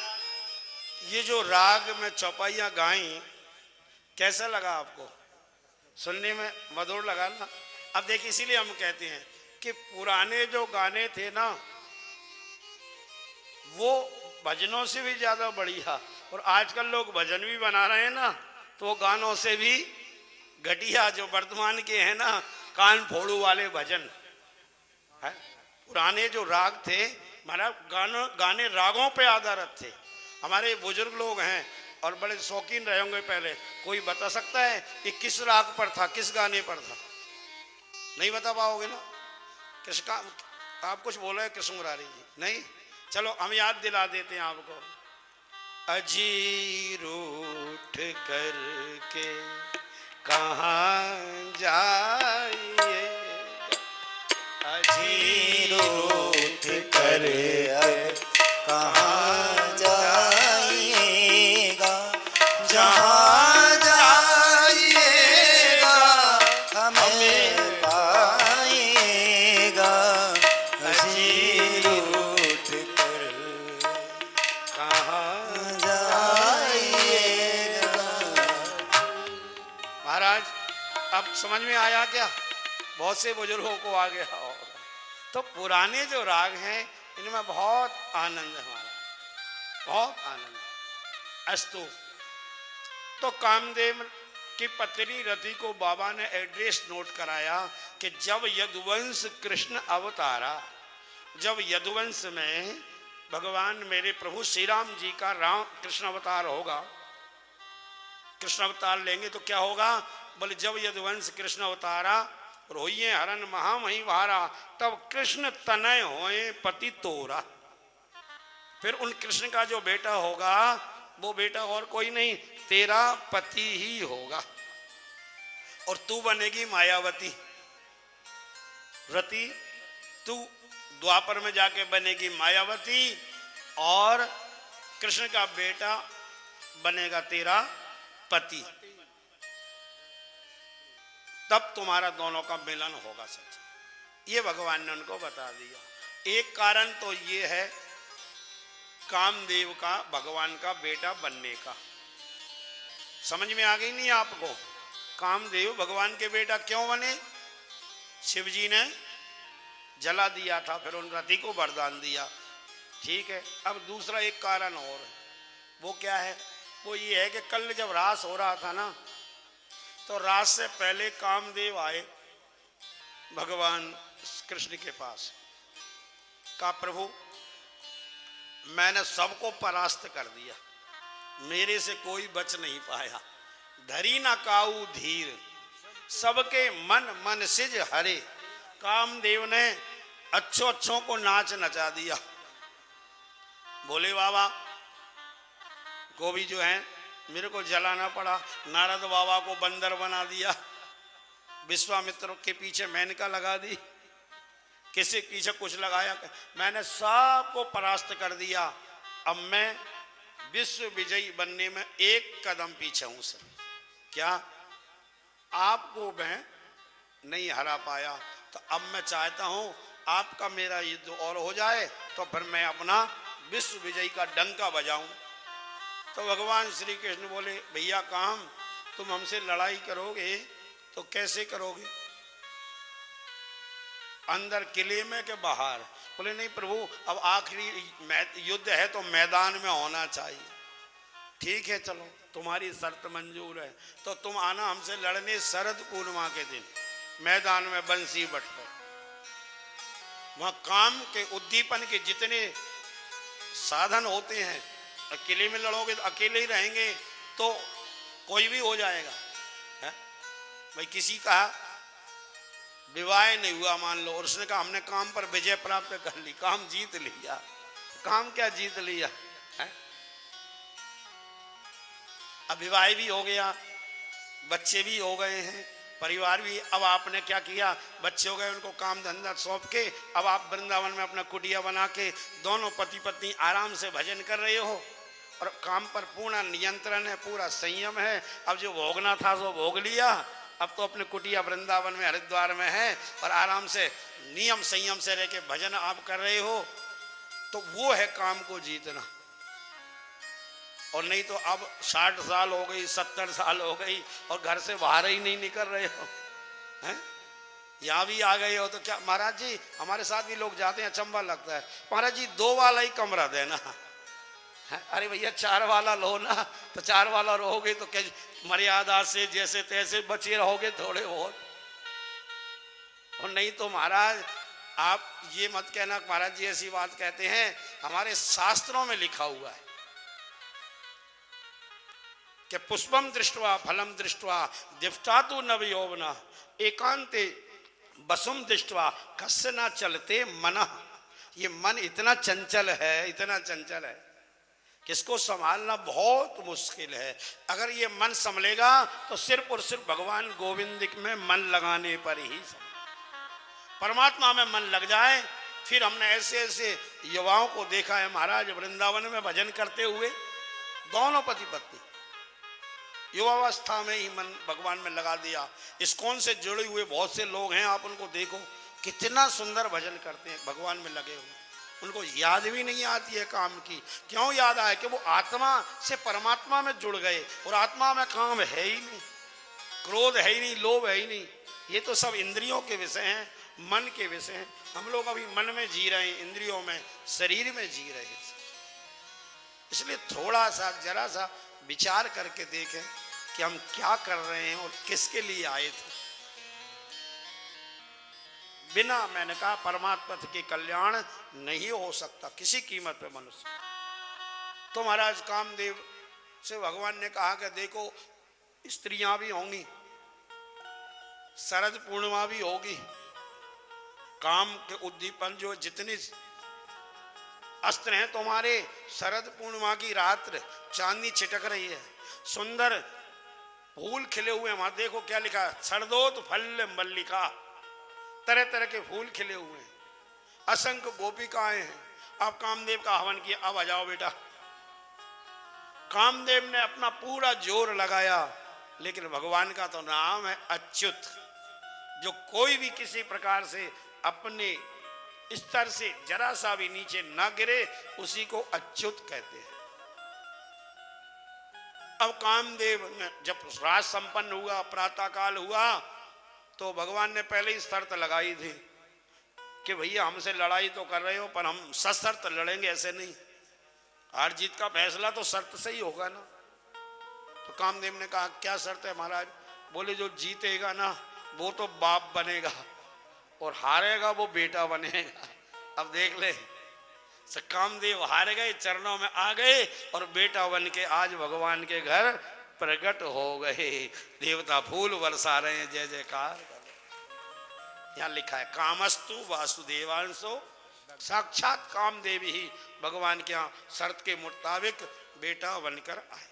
Speaker 1: ये जो राग में चौपाइयाँ गाई, कैसा लगा आपको? सुनने में मधुर लगा ना? अब देखिए, इसीलिए हम कहते हैं कि पुराने जो गाने थे ना, वो भजनों से भी ज्यादा बढ़िया, और आजकल लोग भजन भी बना रहे हैं ना, तो वो गानों से भी घटिया जो वर्तमान के हैं ना, कान फोड़ू वाले भजन है। पुराने जो राग थे महाराज, गाने रागों पे आधारित थे। हमारे बुजुर्ग लोग हैं और बड़े शौकीन रहे होंगे पहले, कोई बता सकता है कि किस राग पर था, किस गाने पर था? नहीं बता पाओगे ना? किसका? आप कुछ बोल रहे हैं कृष्ण मुरारी जी? नहीं, चलो हम याद दिला देते हैं आपको। अजी रूठ करके कहाँ जाइए, अजी
Speaker 3: रूठ कर कहाँ जाइएगा, जहाँ जाइएगा हमें पाइएगा। हसी रूठ कर
Speaker 1: कहाँ
Speaker 3: जाइएगा।
Speaker 1: महाराज अब समझ में आया क्या? बहुत से बुजुर्गों को आ गया होगा। तो पुराने जो राग हैं इनमें बहुत आनंद है हमारा, बहुत आनंद है। अस्तु, तो कामदेव की पत्नी रति को बाबा ने एड्रेस नोट कराया कि जब यदुवंश कृष्ण अवतारा, जब यदुवंश में भगवान मेरे प्रभु श्री राम जी का राम कृष्ण अवतार होगा, कृष्ण अवतार लेंगे तो क्या होगा? बोले जब यदुवंश कृष्ण अवतारा, रोइए हरन महामही भारा, तब कृष्ण तनय होए पति तोरा। फिर उन कृष्ण का जो बेटा होगा वो बेटा और कोई नहीं, तेरा पति ही होगा। और तू बनेगी मायावती। रति तू द्वापर में जाके बनेगी मायावती और कृष्ण का बेटा बनेगा तेरा पति। तब तुम्हारा दोनों का मिलन होगा सच। ये भगवान ने उनको बता दिया। एक कारण तो ये है कामदेव का भगवान का बेटा बनने का। समझ में आ गई नहीं आपको? कामदेव भगवान के बेटा क्यों बने? शिव जी ने जला दिया था, फिर उन रति को वरदान दिया। ठीक है, अब दूसरा एक कारण और है। वो क्या है? वो ये है कि कल जब रास हो रहा था ना, तो रास से पहले कामदेव आए भगवान कृष्ण के पास। कहा प्रभु मैंने सबको परास्त कर दिया, मेरे से कोई बच नहीं पाया। धरी न काऊ धीर, सबके मन मन सिज हरे। कामदेव ने अच्छों को नाच नचा दिया। बोले बाबा को भी जो है मेरे को जलाना पड़ा। नारद बाबा को बंदर बना दिया, विश्वामित्र के पीछे मेनका लगा दी, किसी पीछे कुछ लगाया। मैंने सबको परास्त कर दिया। अब मैं विश्व विजयी बनने में एक कदम पीछे हूं सर। क्या आपको मैं नहीं हरा पाया, तो अब मैं चाहता हूं आपका मेरा युद्ध और हो जाए, तो फिर मैं अपना विश्व विजयी का डंका बजाऊं। तो भगवान श्री कृष्ण बोले भैया काम, तुम हमसे लड़ाई करोगे तो कैसे करोगे? अंदर किले में के बाहर? बोले नहीं प्रभु, अब आखिरी युद्ध है तो मैदान में होना चाहिए। ठीक है चलो तुम्हारी शर्त मंजूर है, तो तुम आना हमसे लड़ने शरद पूर्णिमा के दिन मैदान में बंसी बट पर। वहां काम के उद्दीपन के जितने साधन होते हैं, अकेले में लड़ोगे तो अकेले ही रहेंगे तो कोई भी हो जाएगा है? भाई किसी का विवाह नहीं हुआ मान लो, और उसने कहा हमने काम पर विजय प्राप्त कर ली, काम जीत लिया। काम क्या जीत लिया है? अब विवाह भी हो गया, बच्चे भी हो गए हैं, परिवार भी। अब आपने क्या किया, बच्चे हो गए उनको काम धंधा सौंप के, अब आप वृंदावन में अपना कुटिया बना के दोनों पति पत्नी आराम से भजन कर रहे हो, और काम पर पूर्ण नियंत्रण है, पूरा संयम है। अब जो भोगना था वो भोग लिया, अब तो अपने कुटिया वृंदावन में हरिद्वार में है और आराम से नियम संयम से रह के भजन आप कर रहे हो, तो वो है काम को जीतना। और नहीं तो अब 60 साल हो गई, 70 साल हो गई और घर से बाहर ही नहीं निकल रहे हो हैं? यहाँ भी आ गए हो तो क्या महाराज जी, हमारे साथ भी लोग जाते हैं, अचंभा लगता है, महाराज जी 2 वाला ही कमरा देना है। अरे भैया 4 वाला लो ना, तो 4 वाला रहोगे तो क्या मर्यादा से जैसे तैसे बचे रहोगे थोड़े बहुत। और नहीं तो महाराज आप ये मत कहना महाराज जी ऐसी बात कहते हैं, हमारे शास्त्रों में लिखा हुआ है कि पुष्पम दृष्टवा फलम दृष्टवा दिफ्टातु नव यौवना एकांते बसुम दृष्टवा कस्य ना चलते मन। ये मन इतना चंचल है, इतना चंचल है कि इसको संभालना बहुत मुश्किल है। अगर ये मन संभलेगा तो सिर्फ और सिर्फ भगवान गोविंद में मन लगाने पर ही परमात्मा में मन लग जाए। फिर हमने ऐसे ऐसे युवाओं को देखा है महाराज वृंदावन में भजन करते हुए, दोनों पति पत्नी युवावस्था में ही मन भगवान में लगा दिया। इस्कॉन से जुड़े हुए बहुत से लोग हैं, आप उनको देखो कितना सुंदर भजन करते हैं, भगवान में लगे हुए। उनको याद भी नहीं आती है काम की। क्यों याद आए? कि वो आत्मा से परमात्मा में जुड़ गए, और आत्मा में काम है ही नहीं, क्रोध है ही नहीं, लोभ है ही नहीं। ये तो सब इंद्रियों के विषय हैं, मन के विषय हैं। हम लोग अभी मन में जी रहे हैं, इंद्रियों में, शरीर में जी रहे हैं। इसलिए थोड़ा सा जरा सा विचार करके देखें कि हम क्या कर रहे हैं और किसके लिए आए थे। बिना मैंने कहा परमात्मा के कल्याण नहीं हो सकता किसी कीमत पे मनुष्य। तो महाराज कामदेव से भगवान ने कहा कि देखो स्त्रियां भी होंगी, शरद पूर्णिमा भी होगी, काम के उद्दीपन जो जितने अस्त्र हैं तुम्हारे, शरद पूर्णिमा की रात्र चांदनी छिटक रही है, सुंदर फूल खिले हुए हैं। वहां देखो क्या लिखा है, शरदोत फल मल्लिका, तरह तरह के फूल खिले हुए हैं, असंख्य गोपिकाएं हैं। अब कामदेव का हवन किया, अब आ जाओ बेटा। कामदेव ने अपना पूरा जोर लगाया, लेकिन भगवान का तो नाम है अच्युत। जो कोई भी किसी प्रकार से अपने स्तर से जरा सा भी नीचे ना गिरे, उसी को अच्युत कहते हैं। अब कामदेव ने जब रात संपन्न हुआ, प्रातः काल हुआ, तो भगवान ने पहले ही शर्त लगाई थी कि भैया हमसे लड़ाई तो कर रहे हो, पर हम सशर्त लड़ेंगे, ऐसे नहीं। हार जीत का फैसला तो शर्त से ही होगा ना। तो कामदेव ने कहा क्या शर्त है महाराज? बोले जो जीतेगा ना वो तो बाप बनेगा, और हारेगा वो बेटा बनेगा। अब देख ले, कामदेव हार गए, चरणों में आ गए, और बेटा बन के आज भगवान के घर प्रकट हो गए। देवता फूल बरसा रहे हैं, जय जयकार। यहाँ लिखा है कामस्तु वासुदेवांशो, साक्षात कामदेव ही भगवान के यहाँ शर्त के मुताबिक बेटा बनकर आए।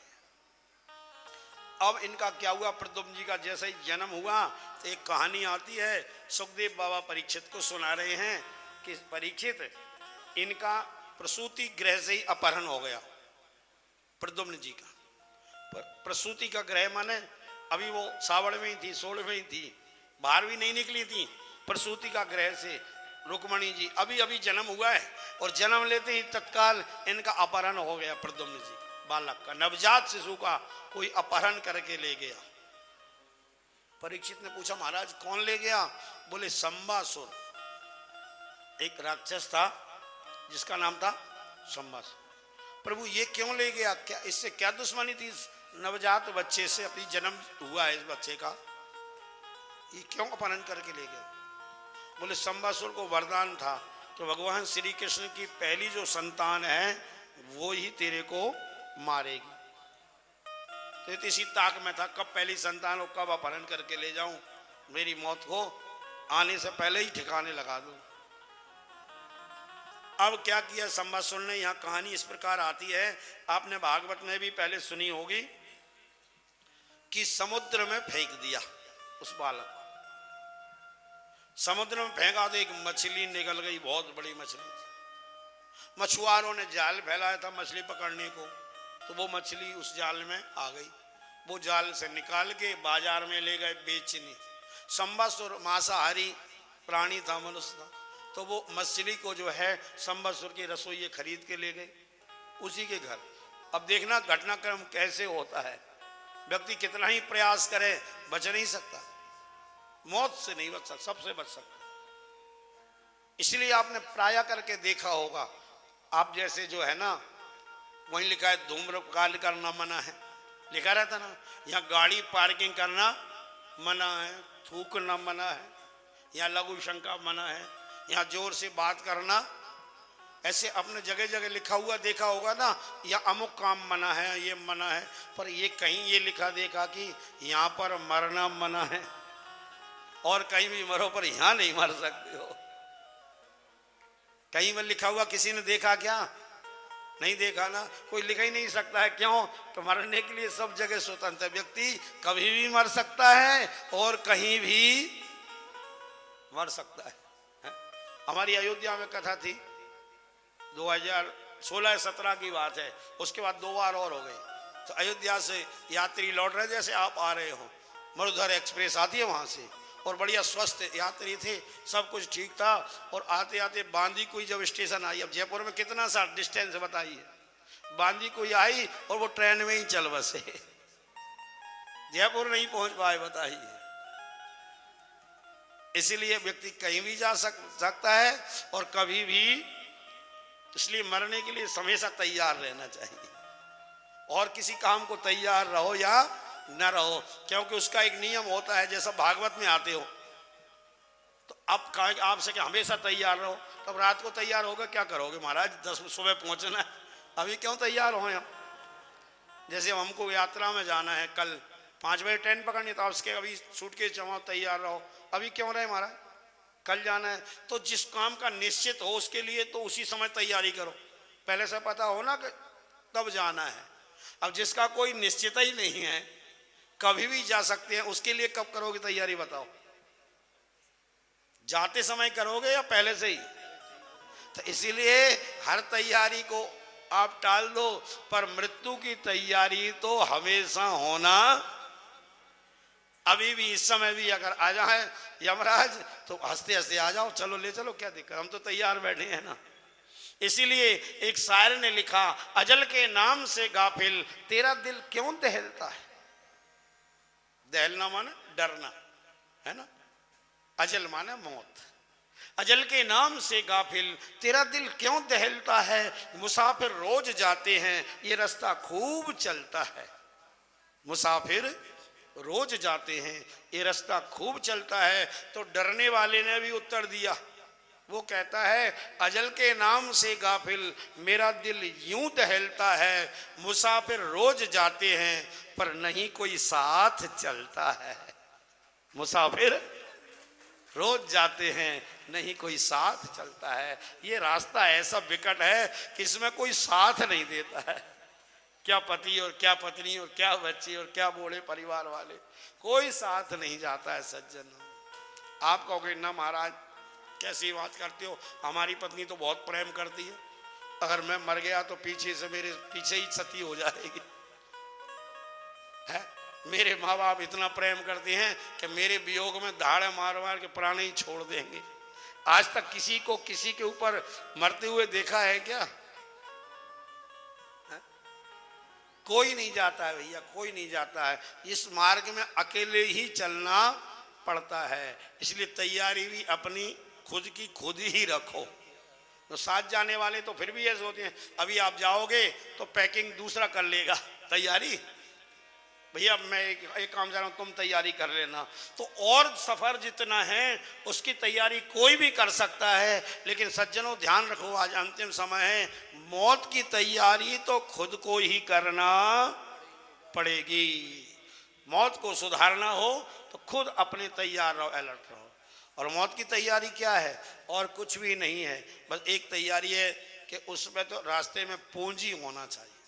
Speaker 1: अब इनका क्या हुआ, प्रद्युम्न जी का जैसे ही जन्म हुआ तो एक कहानी आती है, सुखदेव बाबा परीक्षित को सुना रहे हैं कि परीक्षित, इनका प्रसूति गृह से ही अपहरण हो गया प्रद्युम्न जी का। प्रसूति का गृह माने अभी वो सावड़ में ही थी, सोल में ही थी, बाहर भी नहीं निकली थी। प्रसूति का गृह से रुक्मणी जी अभी अभी जन्म हुआ है, और जन्म लेते ही तत्काल इनका अपहरण हो गया। प्रद्युम्न जी बालक का, नवजात शिशु का कोई अपहरण करके ले गया। परीक्षित ने पूछा महाराज कौन ले गया? बोले संबासुर, एक राक्षस था जिसका नाम था संबासुर। प्रभु ये क्यों ले गया? क्या इससे क्या दुश्मनी थी? नवजात बच्चे से, अपनी जन्म हुआ है इस बच्चे का, ये क्यों अपहरण करके ले गया? बोले संबासुर को वरदान था कि भगवान श्री कृष्ण की पहली जो संतान है वो ही तेरे को मारेगी। तो इसी ताक में था, कब पहली संतान हो, कब अपहरण करके ले जाऊं, मेरी मौत को आने से पहले ही ठिकाने लगा दूं। अब क्या किया संबासुर ने? यहाँ कहानी इस प्रकार आती है, आपने भागवत में भी पहले सुनी होगी, कि समुद्र में फेंक दिया उस बालक को। समुद्र में फेंका तो एक मछली निकल गई, बहुत बड़ी मछली थी। मछुआरों ने जाल फैलाया था मछली पकड़ने को, तो वो मछली उस जाल में आ गई। वो जाल से निकाल के बाजार में ले गए बेचने। संबासुर मांसाहारी प्राणी था, मनुष्य था, तो वो मछली को जो है संबासुर की रसोई खरीद के ले गए उसी के घर। अब देखना घटनाक्रम कैसे होता है, व्यक्ति कितना ही प्रयास करे बच नहीं सकता, मौत से नहीं बच सकता, सबसे बच सकता। इसलिए आपने प्राय करके देखा होगा, आप जैसे जो है ना, वहीं लिखा है धूम्रपान करना मना है, लिखा रहता ना, यहाँ गाड़ी पार्किंग करना मना है, थूकना मना है, यहाँ लघु शंका मना है, यहाँ जोर से बात करना, ऐसे अपने जगह जगह लिखा हुआ देखा होगा ना, या अमुक काम मना है, ये मना है। पर ये कहीं ये लिखा देखा कि यहाँ पर मरना मना है, और कहीं भी मरो पर यहाँ नहीं मर सकते हो। कहीं में लिखा हुआ किसी ने देखा क्या? नहीं देखा ना, कोई लिख ही नहीं सकता है। क्यों? तो मरने के लिए सब जगह स्वतंत्र है, व्यक्ति कभी भी मर सकता है और कहीं भी मर सकता है। हमारी अयोध्या में कथा थी, 2016-17 की बात है, उसके बाद 2 बार और हो गई। तो अयोध्या से यात्री लौट रहे, जैसे आप आ रहे हो, मरुधर एक्सप्रेस आती है वहां से, और बढ़िया स्वस्थ यात्री थे, सब कुछ ठीक था। और आते आते बांदीकुई जब स्टेशन आई, अब जयपुर में कितना सा डिस्टेंस बताइए, बांदीकुई आई और वो ट्रेन में ही चल बसे, जयपुर नहीं पहुंच पाए, बताइए। इसलिए व्यक्ति कहीं भी जा सकता है और कभी भी, इसलिए मरने के लिए हमेशा तैयार रहना चाहिए, और किसी काम को तैयार रहो या न रहो, क्योंकि उसका एक नियम होता है। जैसा भागवत में आते हो तो अब कहा आपसे कि हमेशा तैयार रहो, तब रात को तैयार होगा क्या करोगे? महाराज 10 सुबह पहुंचना है, अभी क्यों तैयार हो? हम जैसे हमको यात्रा में जाना है, कल 5 बजे ट्रेन पकड़नी तो उसके अभी सूटकेस जमा तैयार रहो। अभी क्यों रहे महाराज, कल जाना है। तो जिस काम का निश्चित हो उसके लिए तो उसी समय तैयारी करो, पहले से पता हो ना कि कब जाना है। अब जिसका कोई निश्चित ही नहीं है, कभी भी जा सकते हैं, उसके लिए कब करोगे तैयारी बताओ? जाते समय करोगे या पहले से ही? तो इसीलिए हर तैयारी को आप टाल दो, पर मृत्यु की तैयारी तो हमेशा होना। अभी भी इस समय भी अगर आ जाए यमराज तो हंसते हंसते आ जाओ, चलो ले चलो, क्या दिक्कत, हम तो तैयार बैठे हैं ना। इसीलिए एक शायर ने लिखा, अजल के नाम से गाफिल तेरा दिल क्यों दहलता है। दहलना माने डरना है ना, अजल माने मौत। अजल के नाम से गाफिल तेरा दिल क्यों दहलता है, मुसाफिर रोज जाते हैं ये रास्ता खूब चलता है। मुसाफिर रोज जाते हैं ये रास्ता खूब चलता है। तो डरने वाले ने भी उत्तर दिया, वो कहता है अजल के नाम से गाफिल मेरा दिल यूं दहलता है, मुसाफिर रोज जाते हैं पर नहीं कोई साथ चलता है। मुसाफिर रोज जाते हैं नहीं कोई साथ चलता है। ये रास्ता ऐसा विकट है कि इसमें कोई साथ नहीं देता है। क्या पति और क्या पत्नी और क्या बच्चे और क्या बूढ़े परिवार वाले, कोई साथ नहीं जाता है सज्जन। आप कहोगे ना महाराज कैसी बात करते हो, हमारी पत्नी तो बहुत प्रेम करती है, अगर मैं मर गया तो पीछे से मेरे पीछे ही सती हो जाएगी है। मेरे माँ बाप इतना प्रेम करते हैं कि मेरे वियोग में धाड़े मार मार के प्राण ही छोड़ देंगे। आज तक किसी को किसी के ऊपर मरते हुए देखा है क्या? है? कोई नहीं जाता है भैया, कोई नहीं जाता है। इस मार्ग में अकेले ही चलना पड़ता है। इसलिए तैयारी भी अपनी खुद की खुद ही रखो। तो साथ जाने वाले तो फिर भी ऐसे होते हैं, अभी आप जाओगे तो पैकिंग दूसरा कर लेगा, तैयारी भैया मैं एक काम जा रहा हूँ तुम तैयारी कर लेना। तो और सफर जितना है उसकी तैयारी कोई भी कर सकता है, लेकिन सज्जनों ध्यान रखो आज अंतिम समय है, मौत की तैयारी तो खुद को ही करना पड़ेगी। मौत को सुधारना हो तो खुद अपने तैयार रहो, अलर्ट रहो। और मौत की तैयारी क्या है? और कुछ भी नहीं है, बस एक तैयारी है कि उसमें तो रास्ते में पूंजी होना चाहिए।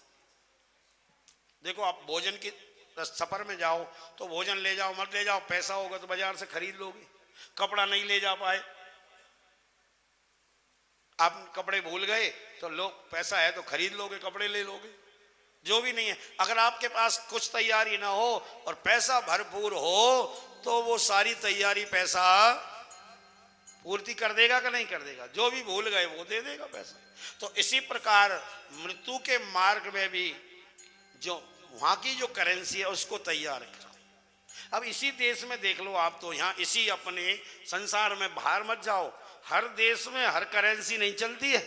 Speaker 1: देखो आप भोजन की सफर में जाओ तो भोजन ले जाओ मत ले जाओ, पैसा होगा तो बाजार से खरीद लोगे। कपड़ा नहीं ले जा पाए, आप कपड़े भूल गए तो लोग पैसा है तो खरीद लोगे, कपड़े ले लोगे। जो भी नहीं है, अगर आपके पास कुछ तैयारी ना हो और पैसा भरपूर हो तो वो सारी तैयारी पैसा पूर्ति कर देगा कि नहीं कर देगा? जो भी भूल गए वो दे देगा पैसा। तो इसी प्रकार मृत्यु के मार्ग में भी जो वहां की जो करेंसी है उसको तैयार करो। अब इसी देश में देख लो आप, तो यहाँ इसी अपने संसार में बाहर मत जाओ, हर देश में हर करेंसी नहीं चलती है।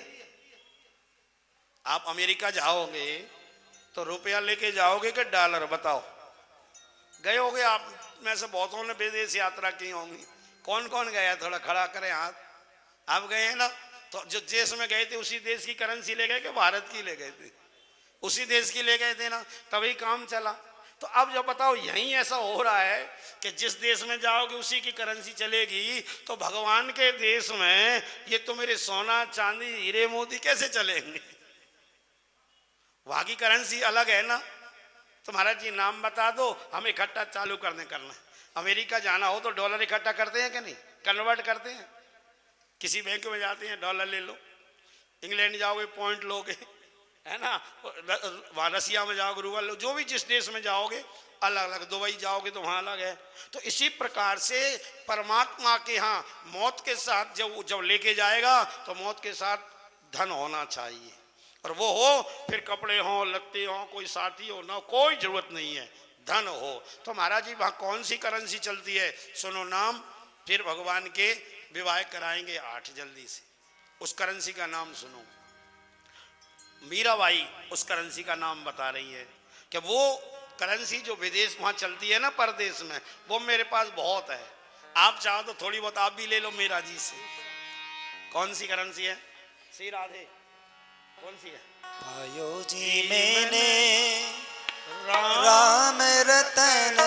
Speaker 1: आप अमेरिका जाओगे तो रुपया लेके जाओगे कि डॉलर? बताओ। गए होगे आप में से बहुतों ने विदेश यात्रा की होंगी। कौन कौन गया? थोड़ा खड़ा करें हाथ। आप गए हैं ना, तो जो देश में गए थे उसी देश की करेंसी ले गए कि भारत की ले गए थे? उसी देश की ले गए थे ना, तभी काम चला। तो अब जब बताओ यहीं ऐसा हो रहा है कि जिस देश में जाओगे उसी की करेंसी चलेगी, तो भगवान के देश में ये तो मेरे सोना चांदी हीरे मोती कैसे चलेंगे? वहां की करेंसी अलग है ना। तो महाराज जी नाम बता दो, हम इकट्ठा चालू करना। अमेरिका जाना हो तो डॉलर इकट्ठा करते हैं कि नहीं? कन्वर्ट करते हैं। किसी बैंक में जाते हैं डॉलर ले लो, इंग्लैंड जाओगे पॉइंट लोगे, है ना, वहाँ रसिया में जाओगे रूबल लो। जो भी जिस देश में जाओगे अलग अलग, दुबई जाओगे तो वहाँ अलग है। तो इसी प्रकार से परमात्मा के यहाँ मौत के साथ जब लेके जाएगा तो मौत के साथ धन होना चाहिए, और वो हो फिर कपड़े हो लत्ते हो, कोई साथी हो ना, कोई जरूरत नहीं है, धन हो। तो महाराज जी वहाँ कौन सी करेंसी चलती है? सुनो नाम, फिर भगवान के विवाह कराएंगे 8 जल्दी से। उस करेंसी का नाम सुनो। मीराबाई उस करेंसी का नाम बता रही है कि वो करेंसी जो विदेश वहाँ चलती है ना परदेश में, वो मेरे पास बहुत है, आप चाहो तो थोड़ी बहुत आप भी ले लो मीरा जी से। कौन सी करेंसी है? श्री राधे कौन सी है?
Speaker 3: पायो जी मैंने राम रतन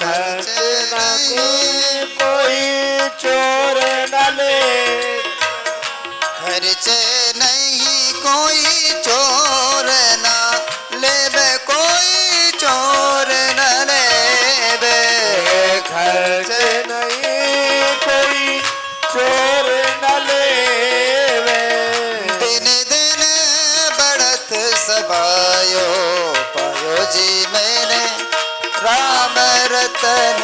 Speaker 2: खर्च नहीं कोई चोर न ले,
Speaker 3: खर्च नहीं कोई चोर ना लेबे, कोई चोर न लेबे।
Speaker 2: खर्च नहीं कोई चोर न लेवे।
Speaker 3: दिन दिन बढ़त सबायो पायो जी मैंने, राम रतन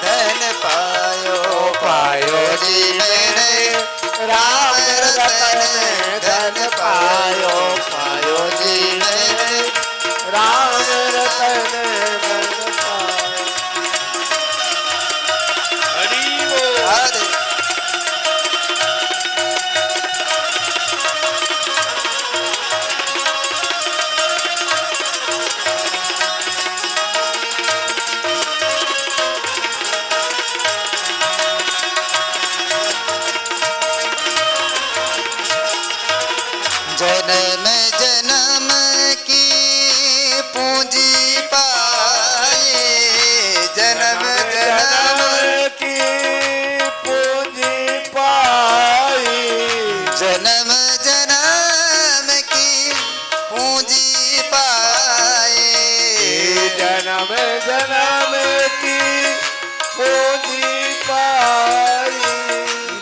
Speaker 3: धन पायो
Speaker 2: पायो जी मैंने राम रतन धन पायो, पायो जी मैंने राम रतन धन पायो।
Speaker 1: हरि बोल।
Speaker 3: अरे जन्म जन्म की पूंजी पाए, जन्म जन्म
Speaker 2: की पूंजी पाई,
Speaker 3: जन्म जन्म की पूंजी पाए।
Speaker 2: जन्म जन्म की पूंजी पाई।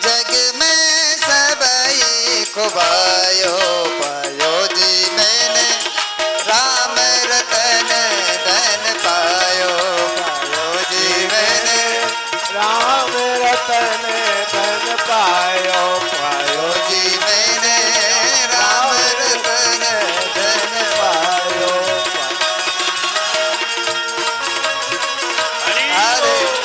Speaker 3: जग में सबई खुबायो पायो जी मैंने, राम रतन धन पायो पायो जी मैंने।
Speaker 2: राम रतन धन पायो, पायो
Speaker 3: जी मैंने राम रतन धन
Speaker 2: पायो।
Speaker 1: हरि
Speaker 3: अरे
Speaker 1: बोल।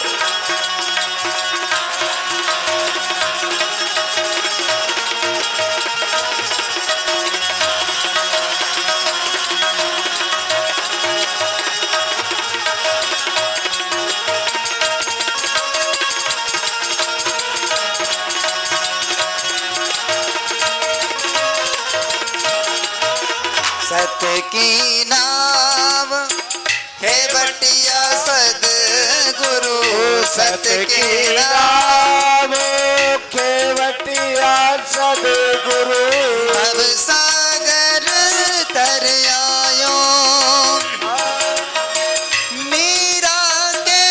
Speaker 3: सत्य की नाव हे बटिया सद गुरु, सत्य की नाव
Speaker 2: नाम खेवटिया सदगुरु।
Speaker 3: अब सागर तर आयो, मीरा के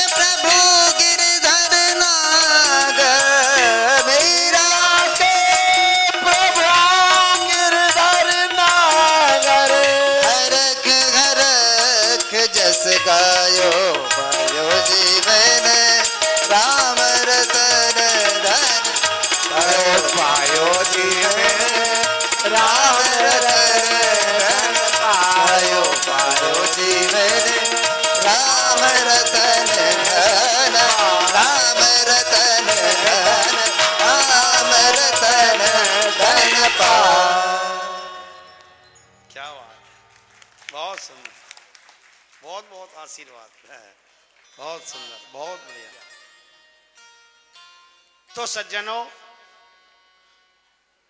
Speaker 3: प्रभु गिरधर नागर, मीरा
Speaker 2: के प्रभु गिरधर नागर।
Speaker 3: हरख हरख जस गायो पायो जी मैंने, राम रतन धन पायो
Speaker 2: पायो जी मैंने राम रतन
Speaker 3: पायो पायो जी मैंने, राम रतन धन, राम रतन धन, राम रतन धन पायो।
Speaker 1: क्या बात, बहुत सुंदर, बहुत बहुत आशीर्वाद है, बहुत सुंदर, बहुत बढ़िया। तो सज्जनों,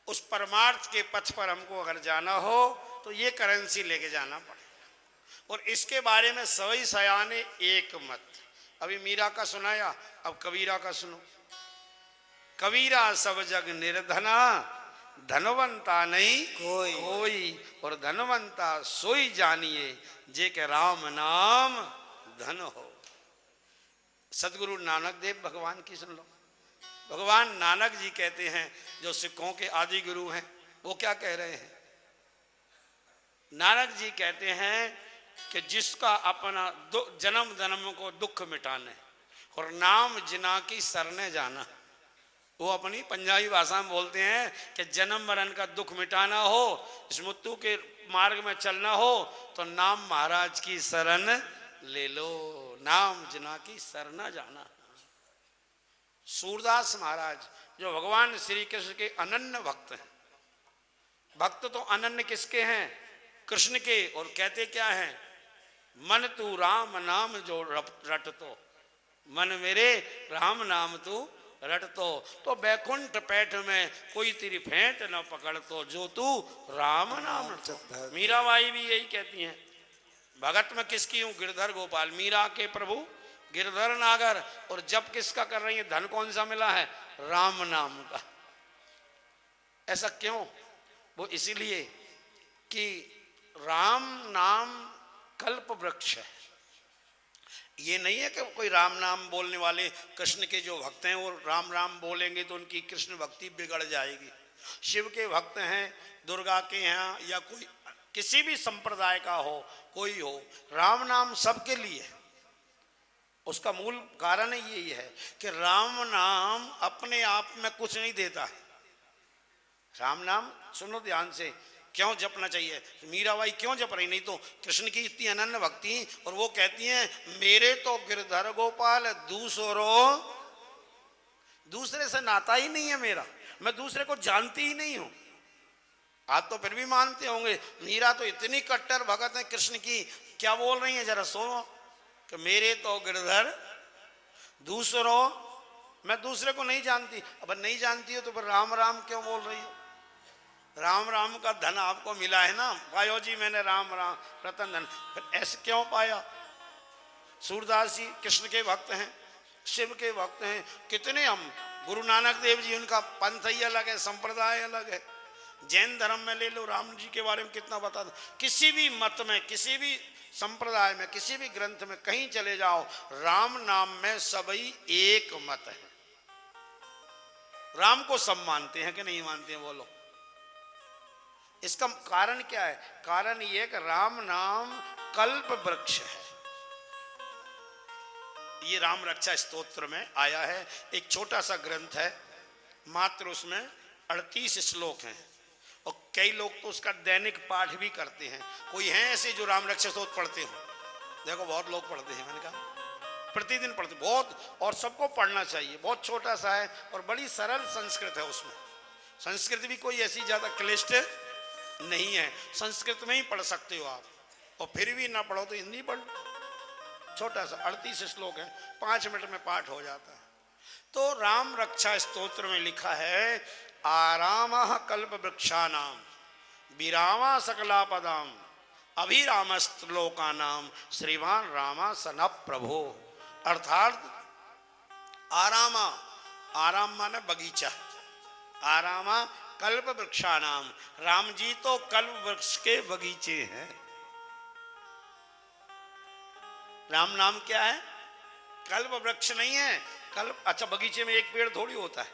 Speaker 1: उस परमार्थ के पथ पर हमको अगर जाना हो तो ये करेंसी लेके जाना पड़ेगा। और इसके बारे में सभी सयाने एक मत। अभी मीरा का सुनाया, अब कबीरा का सुनो। कबीरा सब जग निर्धना, धनवंता नहीं कोई, और धनवंता सोई जानिए जे के राम नाम धन हो। सदगुरु नानक देव भगवान की सुन लो। भगवान नानक जी कहते हैं, जो सिखों के आदि गुरु हैं, वो क्या कह रहे हैं? नानक जी कहते हैं कि जिसका अपना जन्म जन्म को दुख मिटाने और नाम जिना की सरने जाना, वो अपनी पंजाबी भाषा में बोलते हैं कि जन्म मरण का दुख मिटाना हो, इस मृत्यु के मार्ग में चलना हो, तो नाम महाराज की शरण ले लो। नाम जिना की सरना जाना। सूरदास महाराज जो भगवान श्री कृष्ण के अनन्य भक्त हैं, भक्त तो अनन्य किसके हैं? कृष्ण के। और कहते क्या हैं? मन तू राम नाम जो रटतो, मन मेरे राम नाम तू रटतो, तो बैकुंठ पैठ में कोई तेरी फेंट न पकड़तो, जो तू राम नाम रटतो। मीराबाई भी यही कहती हैं। भगत में किसकी हूँ? गिरधर गोपाल, मीरा के प्रभु गिरधर नागर। और जप किसका कर रही है? धन कौन सा मिला है? राम नाम का। ऐसा क्यों? वो इसीलिए कि राम नाम कल्प वृक्ष है। ये नहीं है कि कोई राम नाम बोलने वाले कृष्ण के जो भक्त हैं वो राम राम बोलेंगे तो उनकी कृष्ण भक्ति बिगड़ जाएगी। शिव के भक्त हैं, दुर्गा के यहाँ या कोई किसी भी संप्रदाय का हो, कोई हो, राम नाम सबके लिए। उसका मूल कारण यही है कि राम नाम अपने आप में कुछ नहीं देता है। राम नाम सुनो ध्यान से, क्यों जपना चाहिए? मीराबाई क्यों जप रही? नहीं तो कृष्ण की इतनी अनन्य भक्ति, और वो कहती हैं मेरे तो गिरधर गोपाल दूसरे से नाता ही नहीं है मेरा, मैं दूसरे को जानती ही नहीं हूं। आप तो फिर भी मानते होंगे, मीरा तो इतनी कट्टर भगत है कृष्ण की, क्या बोल रही है जरा सुनो कि मेरे तो गिरधर दूसरों, मैं दूसरे को नहीं जानती। अब नहीं जानती हो तो फिर राम राम क्यों बोल रही हो? राम राम का धन आपको मिला है ना, पायो जी मैंने राम राम रतन धन, फिर ऐसे क्यों पाया? सूरदास जी कृष्ण के भक्त हैं, शिव के भक्त हैं, कितने हम, गुरु नानक देव जी उनका पंथ ही अलग है, संप्रदाय अलग है। जैन धर्म में ले लो, राम जी के बारे में कितना बता दो। किसी भी मत में, किसी भी संप्रदाय में, किसी भी ग्रंथ में कहीं चले जाओ, राम नाम में सभी एक मत है। राम को सब मानते हैं कि नहीं मानते हैं? बोलो। इसका कारण क्या है? कारण यह कि राम नाम कल्प वृक्ष है। ये राम रक्षा स्तोत्र में आया है, एक छोटा सा ग्रंथ है, मात्र उसमें 38 श्लोक हैं, और कई लोग तो उसका दैनिक पाठ भी करते हैं। कोई है ऐसे जो राम रक्षा स्तोत्र पढ़ते हो? देखो बहुत लोग पढ़ते हैं, मैंने कहा प्रतिदिन पढ़ते बहुत, और सबको पढ़ना चाहिए। बहुत छोटा सा है और बड़ी सरल संस्कृत है उसमें। संस्कृत भी कोई ऐसी ज्यादा क्लिष्ट नहीं है, संस्कृत में ही पढ़ सकते हो आप, और फिर भी ना पढ़ो तो हिंदी पढ़ लो। छोटा सा 38 श्लोक है, 5 मिनट में पाठ हो जाता है। तो राम रक्षा स्तोत्र में लिखा है, आरामः कल्प वृक्षानाम विरामा सकलापदाम अभिरामस्तलोकानाम श्रीमान रामा सन प्रभो। अर्थात आरामा, आराम माने बगीचा, आरामा कल्प वृक्षानाम, राम जी तो कल्प वृक्ष के बगीचे हैं। राम नाम क्या है? कल्प वृक्ष नहीं है, कल्प। अच्छा बगीचे में एक पेड़ थोड़ी होता है,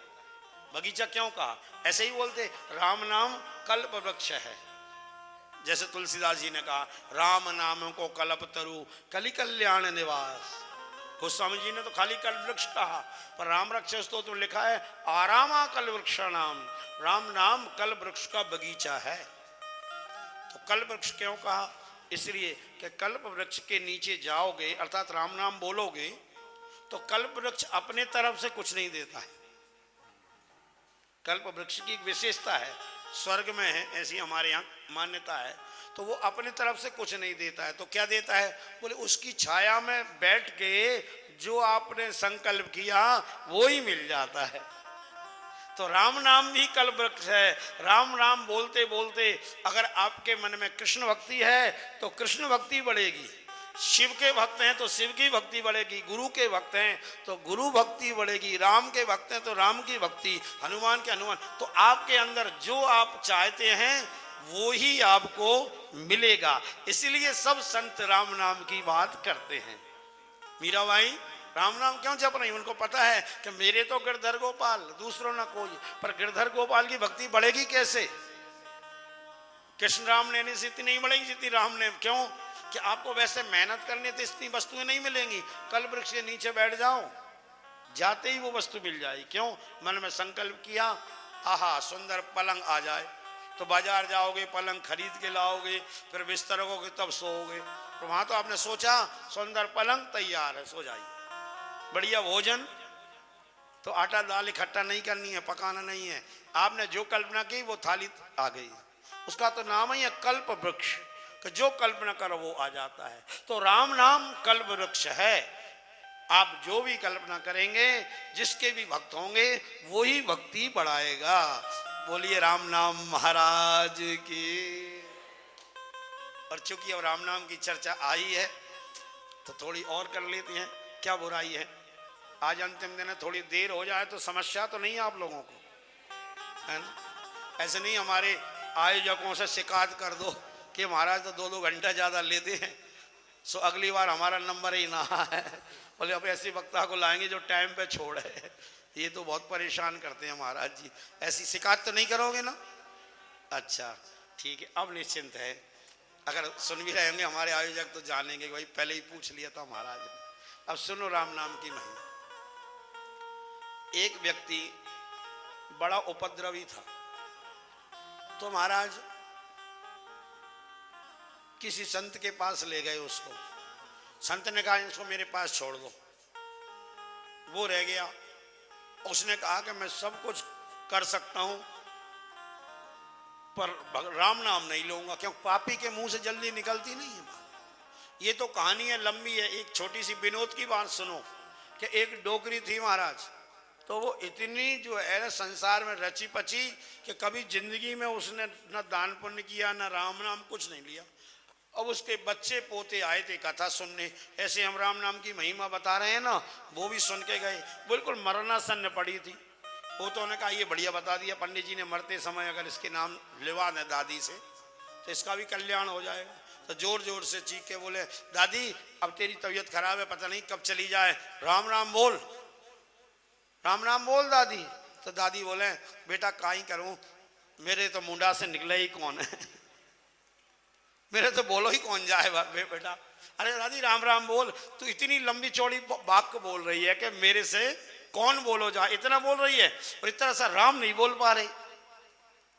Speaker 1: बगीचा क्यों कहा? ऐसे ही बोलते राम नाम कल्प वृक्ष है। जैसे तुलसीदास जी ने कहा, राम नाम को कल्प तरु कलि कल्याण निवास। गोस्वामी जी ने तो खाली कल्प वृक्ष कहा, पर राम रक्षा स्तोत्र में लिखा है आरामा कल्प वृक्ष नाम, राम नाम कल्प वृक्ष का बगीचा है। तो कल्प वृक्ष क्यों कहा? इसलिए कि कल्प वृक्ष के नीचे जाओगे, अर्थात राम नाम बोलोगे, तो कल्प वृक्ष अपने तरफ से कुछ नहीं देता है। कल्प वृक्ष की एक विशेषता है, स्वर्ग में है, ऐसी हमारे यहाँ मान्यता है, तो वो अपने तरफ से कुछ नहीं देता है। तो क्या देता है? बोले उसकी छाया में बैठ के जो आपने संकल्प किया वो ही मिल जाता है। तो राम नाम भी कल्प वृक्ष है। राम नाम बोलते बोलते अगर आपके मन में कृष्ण भक्ति है तो कृष्ण भक्ति बढ़ेगी, शिव के भक्त हैं तो शिव की भक्ति बढ़ेगी, गुरु के भक्त हैं तो गुरु भक्ति बढ़ेगी, राम के भक्त हैं तो राम की भक्ति, हनुमान के हनुमान। तो आपके अंदर जो आप चाहते हैं वो ही आपको मिलेगा। इसलिए सब संत राम नाम की बात करते हैं। मीराबाई राम नाम क्यों जप रही? उनको पता है कि मेरे तो गिरधर गोपाल, दूसरों ना कोई। पर गिरधर गोपाल की भक्ति बढ़ेगी कैसे? कृष्ण राम लेने से इतनी नहीं बढ़ेगी जितनी राम ने। क्यों? कि आपको वैसे मेहनत करने से इतनी वस्तुएं नहीं मिलेंगी। कल वृक्ष के नीचे बैठ जाओ, जाते ही वो वस्तु मिल जाएगी। क्यों? मन में संकल्प किया, आहा सुंदर पलंग आ जाए, तो बाजार जाओगे, पलंग खरीद के लाओगे, फिर बिस्तर होगे तब सोओगे। तो वहां तो आपने सोचा सुंदर पलंग तैयार है, सो जाइए। बढ़िया भोजन, तो आटा दाल इकट्ठा नहीं करनी है, पकाना नहीं है, आपने जो कल्पना की वो थाली आ गई। उसका तो नाम ही है कल्प वृक्ष, कि जो कल्पना करो वो आ जाता है। तो राम नाम कल्प वृक्ष है। आप जो भी कल्पना करेंगे, जिसके भी भक्त होंगे, वो ही भक्ति बढ़ाएगा। बोलिए राम नाम महाराज की। और चूंकि अब राम नाम की चर्चा आई है तो थोड़ी और कर लेते हैं। क्या बुराई है? आज अंतिम दिन है, थोड़ी देर हो जाए तो समस्या तो नहीं है आप लोगों को, है ना? ऐसे नहीं हमारे आयोजकों से शिकायत कर दो कि महाराज तो 2-2 घंटा ज़्यादा लेते हैं, सो अगली बार हमारा नंबर ही ना है। बोले अब ऐसे वक्ता को लाएंगे जो टाइम पे छोड़े, ये तो बहुत परेशान करते हैं महाराज जी। ऐसी शिकायत तो नहीं करोगे ना? अच्छा ठीक है, अब निश्चिंत है। अगर सुन भी रहे होंगे हमारे आयोजक तो जानेंगे भाई पहले ही पूछ लिया था महाराज ने। अब सुनो राम नाम की महिमा। एक व्यक्ति बड़ा उपद्रवी था, तो महाराज किसी संत के पास ले गए उसको। संत ने कहा इसको मेरे पास छोड़ दो। वो रह गया। उसने कहा कि मैं सब कुछ कर सकता हूं पर राम नाम नहीं लूंगा, क्योंकि पापी के मुंह से जल्दी निकलती नहीं है बात। ये तो कहानी है, लंबी है। एक छोटी सी विनोद की बात सुनो कि एक डोकरी थी महाराज, तो वो इतनी जो है संसार में रची पची कि कभी जिंदगी में उसने न दान पुण्य किया न राम नाम कुछ नहीं लिया। अब उसके बच्चे पोते आए थे कथा सुनने, ऐसे हम राम नाम की महिमा बता रहे हैं ना, वो भी सुन के गए। बिल्कुल मरणासन्न पड़ी थी। वो तो उन्होंने कहा ये बढ़िया बता दिया पंडित जी ने, मरते समय अगर इसके नाम लिवा दें दादी से तो इसका भी कल्याण हो जाएगा। तो जोर जोर से चीख के बोले दादी अब तेरी तबीयत खराब है, पता नहीं कब चली जाए, राम राम बोल, राम राम बोल दादी। तो दादी बोले बेटा काई करूं, मेरे तो मुंडा से निकले ही कौन है, मेरे तो बोलो ही कौन जाए बेटा। अरे दादी राम राम बोल, तू इतनी लंबी चौड़ी बात को बोल रही है कि मेरे से कौन बोलो जाए, इतना बोल रही है और इतना सा राम नहीं बोल पा रही।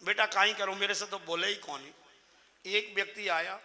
Speaker 1: बेटा काई करूं, मेरे से तो बोले ही कौन ही। एक व्यक्ति आया,